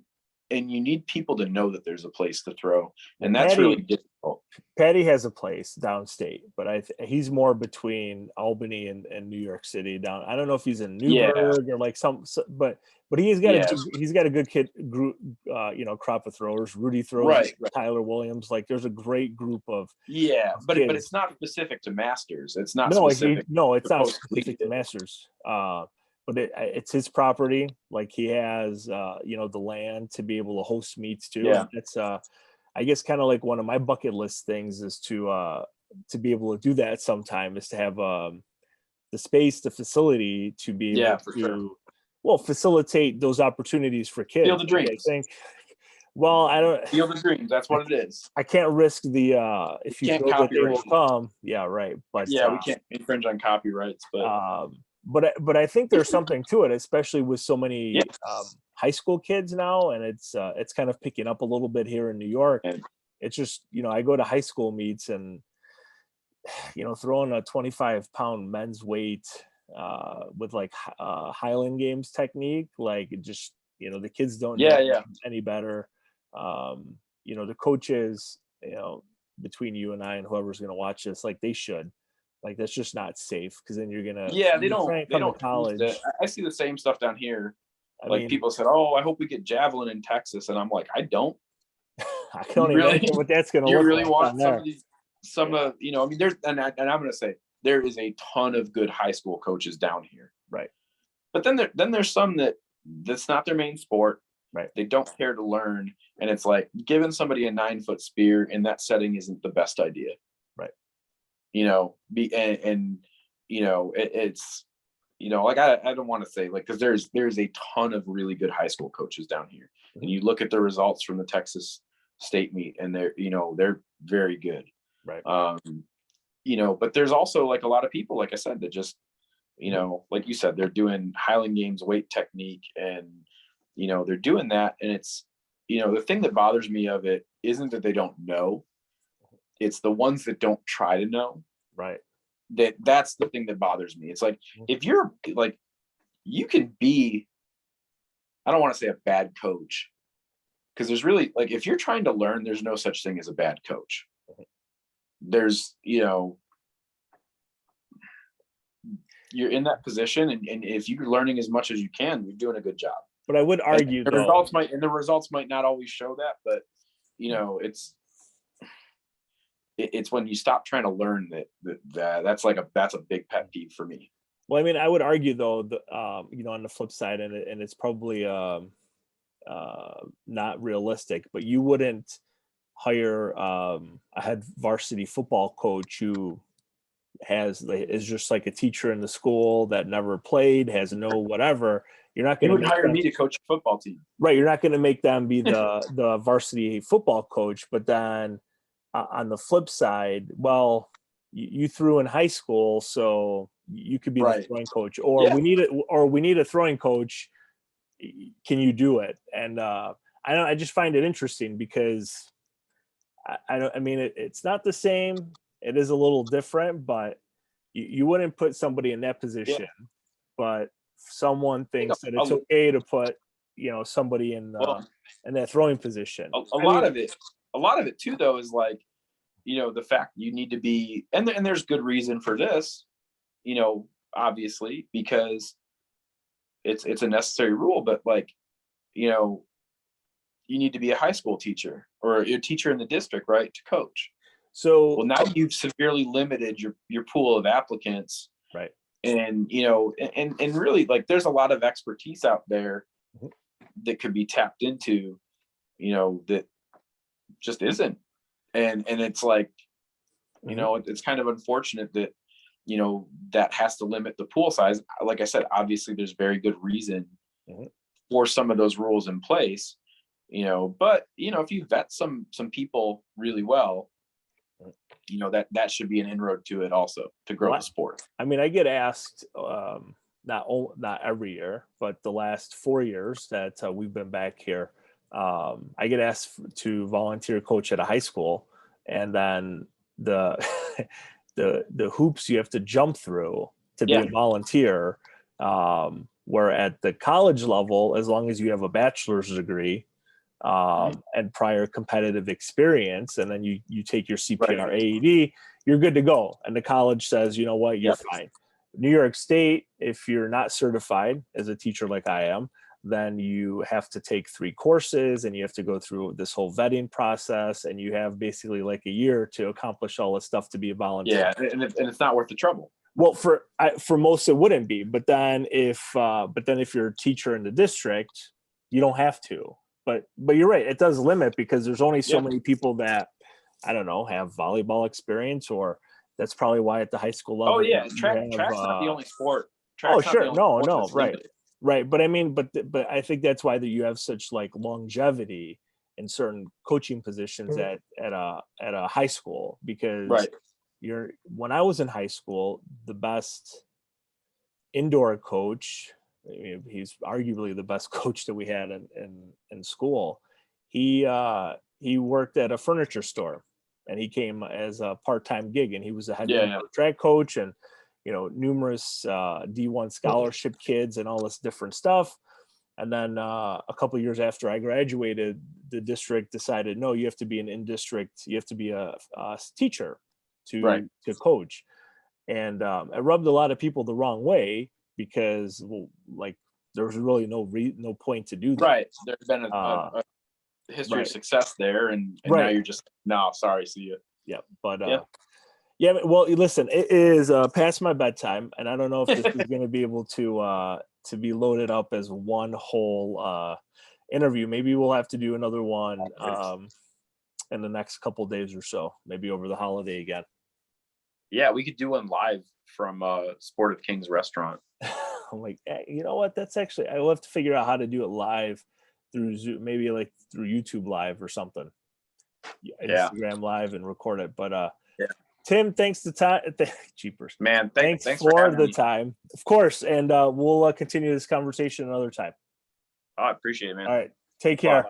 and you need people to know that there's a place to throw. And that's really difficult. Patty has a place downstate, but he's more between Albany and New York City down. I don't know if he's in Newburgh or like but he's got a good kid group, crop of throwers. Rudy throws, right. Tyler Williams. Like there's a great group of but it's not specific to Masters. It's not specific. It's not specific to Masters. But it's his property. Like he has, the land to be able to host meets too. Yeah. It's I guess kind of like one of my bucket list things is to be able to do that sometime, is to have the space, the facility to be able to facilitate those opportunities for kids. Field of Dreams. I think. Well, I don't. Field of Dreams. That's what it is. I can't risk the if you feel that they will come. Yeah, right. But we can't infringe on copyrights. But I think there's something to it, especially with so many high school kids now, and it's kind of picking up a little bit here in New York. And it's just, I go to high school meets and, throwing a 25-pound men's weight with like Highland Games technique, like it just, the kids don't know any better. The coaches, between you and I and whoever's going to watch this, like they should. Like that's just not safe, because then you're gonna. They don't college. I see the same stuff down here. People said, "Oh, I hope we get javelin in Texas," and I'm like, I don't. I don't even know what that's gonna. You really want some of these? There's and I'm gonna say there is a ton of good high school coaches down here, right? But then there's some that's not their main sport, right? They don't care to learn, and it's like giving somebody a 9-foot spear in that setting isn't the best idea. It's like I don't want to say like, because there's a ton of really good high school coaches down here, and you look at the results from the Texas state meet, and they're very good, right? But there's also like a lot of people, like I said, that just like you said, they're doing Highland Games weight technique, and they're doing that, and it's the thing that bothers me of it isn't that they don't know. It's the ones that don't try to know. Right. That's the thing that bothers me. It's like, if you're like, you can be, I don't want to say a bad coach, because there's really, like, if you're trying to learn, there's no such thing as a bad coach. There's, you're in that position, and if you're learning as much as you can, you're doing a good job. But I would argue the results might not always show that, but it's when you stop trying to learn that's a big pet peeve for me. Well, I mean, I would argue though, on the flip side, and it's probably not realistic, but you wouldn't hire a head varsity football coach who is just like a teacher in the school that never played, has no whatever. You're not going to hire me to coach a football team, right? You're not going to make them be the varsity football coach, but then on the flip side, well, you threw in high school, so you could be the throwing coach, or we need a throwing coach. Can you do it? And I just find it interesting, because it's not the same. It is a little different, but you wouldn't put somebody in that position, but someone thinks that it's okay to put somebody in that throwing position. A lot of it too, though, is like, the fact you need to be, and there's good reason for this, obviously, because it's a necessary rule, but like, you need to be a high school teacher or a teacher in the district, right, to coach. So now you've severely limited your pool of applicants, right? And and really, like, there's a lot of expertise out there that could be tapped into, that just isn't. And it's like, it's kind of unfortunate that, that has to limit the pool size. Like I said, obviously there's very good reason for some of those rules in place, but, if you vet some people really well, that should be an inroad to it also, to grow the sport. I mean, I get asked, not every year, but the last 4 years that we've been back here, I get asked to volunteer coach at a high school, and then the the hoops you have to jump through to be a volunteer. Where at the college level, as long as you have a bachelor's degree and prior competitive experience, and then you take your CPR AED, you're good to go. And the college says, you know what, you're fine. New York State, if you're not certified as a teacher like I am, then you have to take 3 courses and you have to go through this whole vetting process, and you have basically like a year to accomplish all this stuff to be a volunteer. Yeah, and it's not worth the trouble. Well, for most it wouldn't be, but then if you're a teacher in the district, you don't have to. But you're right, it does limit, because there's only so many people that, I don't know, have volleyball experience, or that's probably why at the high school level. Oh yeah, track's not the only sport. Right. But I mean, but I think that's why that you have such like longevity in certain coaching positions at a high school, because when I was in high school, the best indoor coach, I mean, he's arguably the best coach that we had in school. He worked at a furniture store, and he came as a part-time gig, and he was a head track coach, and numerous D1 scholarship kids and all this different stuff. And then a couple of years after I graduated, the district decided, no, you have to be you have to be a teacher to coach. And it rubbed a lot of people the wrong way, because there was really no point to do that. Right. There's been a history of success there, and now you're just, no, sorry, see you. Yeah. But yeah, well, listen, it is past my bedtime, and I don't know if this is going to be able to be loaded up as one whole interview. Maybe we'll have to do another one in the next couple of days or so, maybe over the holiday again. Yeah, we could do one live from Sport of Kings restaurant. I'm like, hey, you know what? That's actually, I will have to figure out how to do it live through Zoom, maybe like through YouTube Live or something. Instagram Live and record it. But Tim, thanks the time. Jeepers, man. Thanks for the time, of course. And we'll continue this conversation another time. I appreciate it, man. All right, take care. Bye.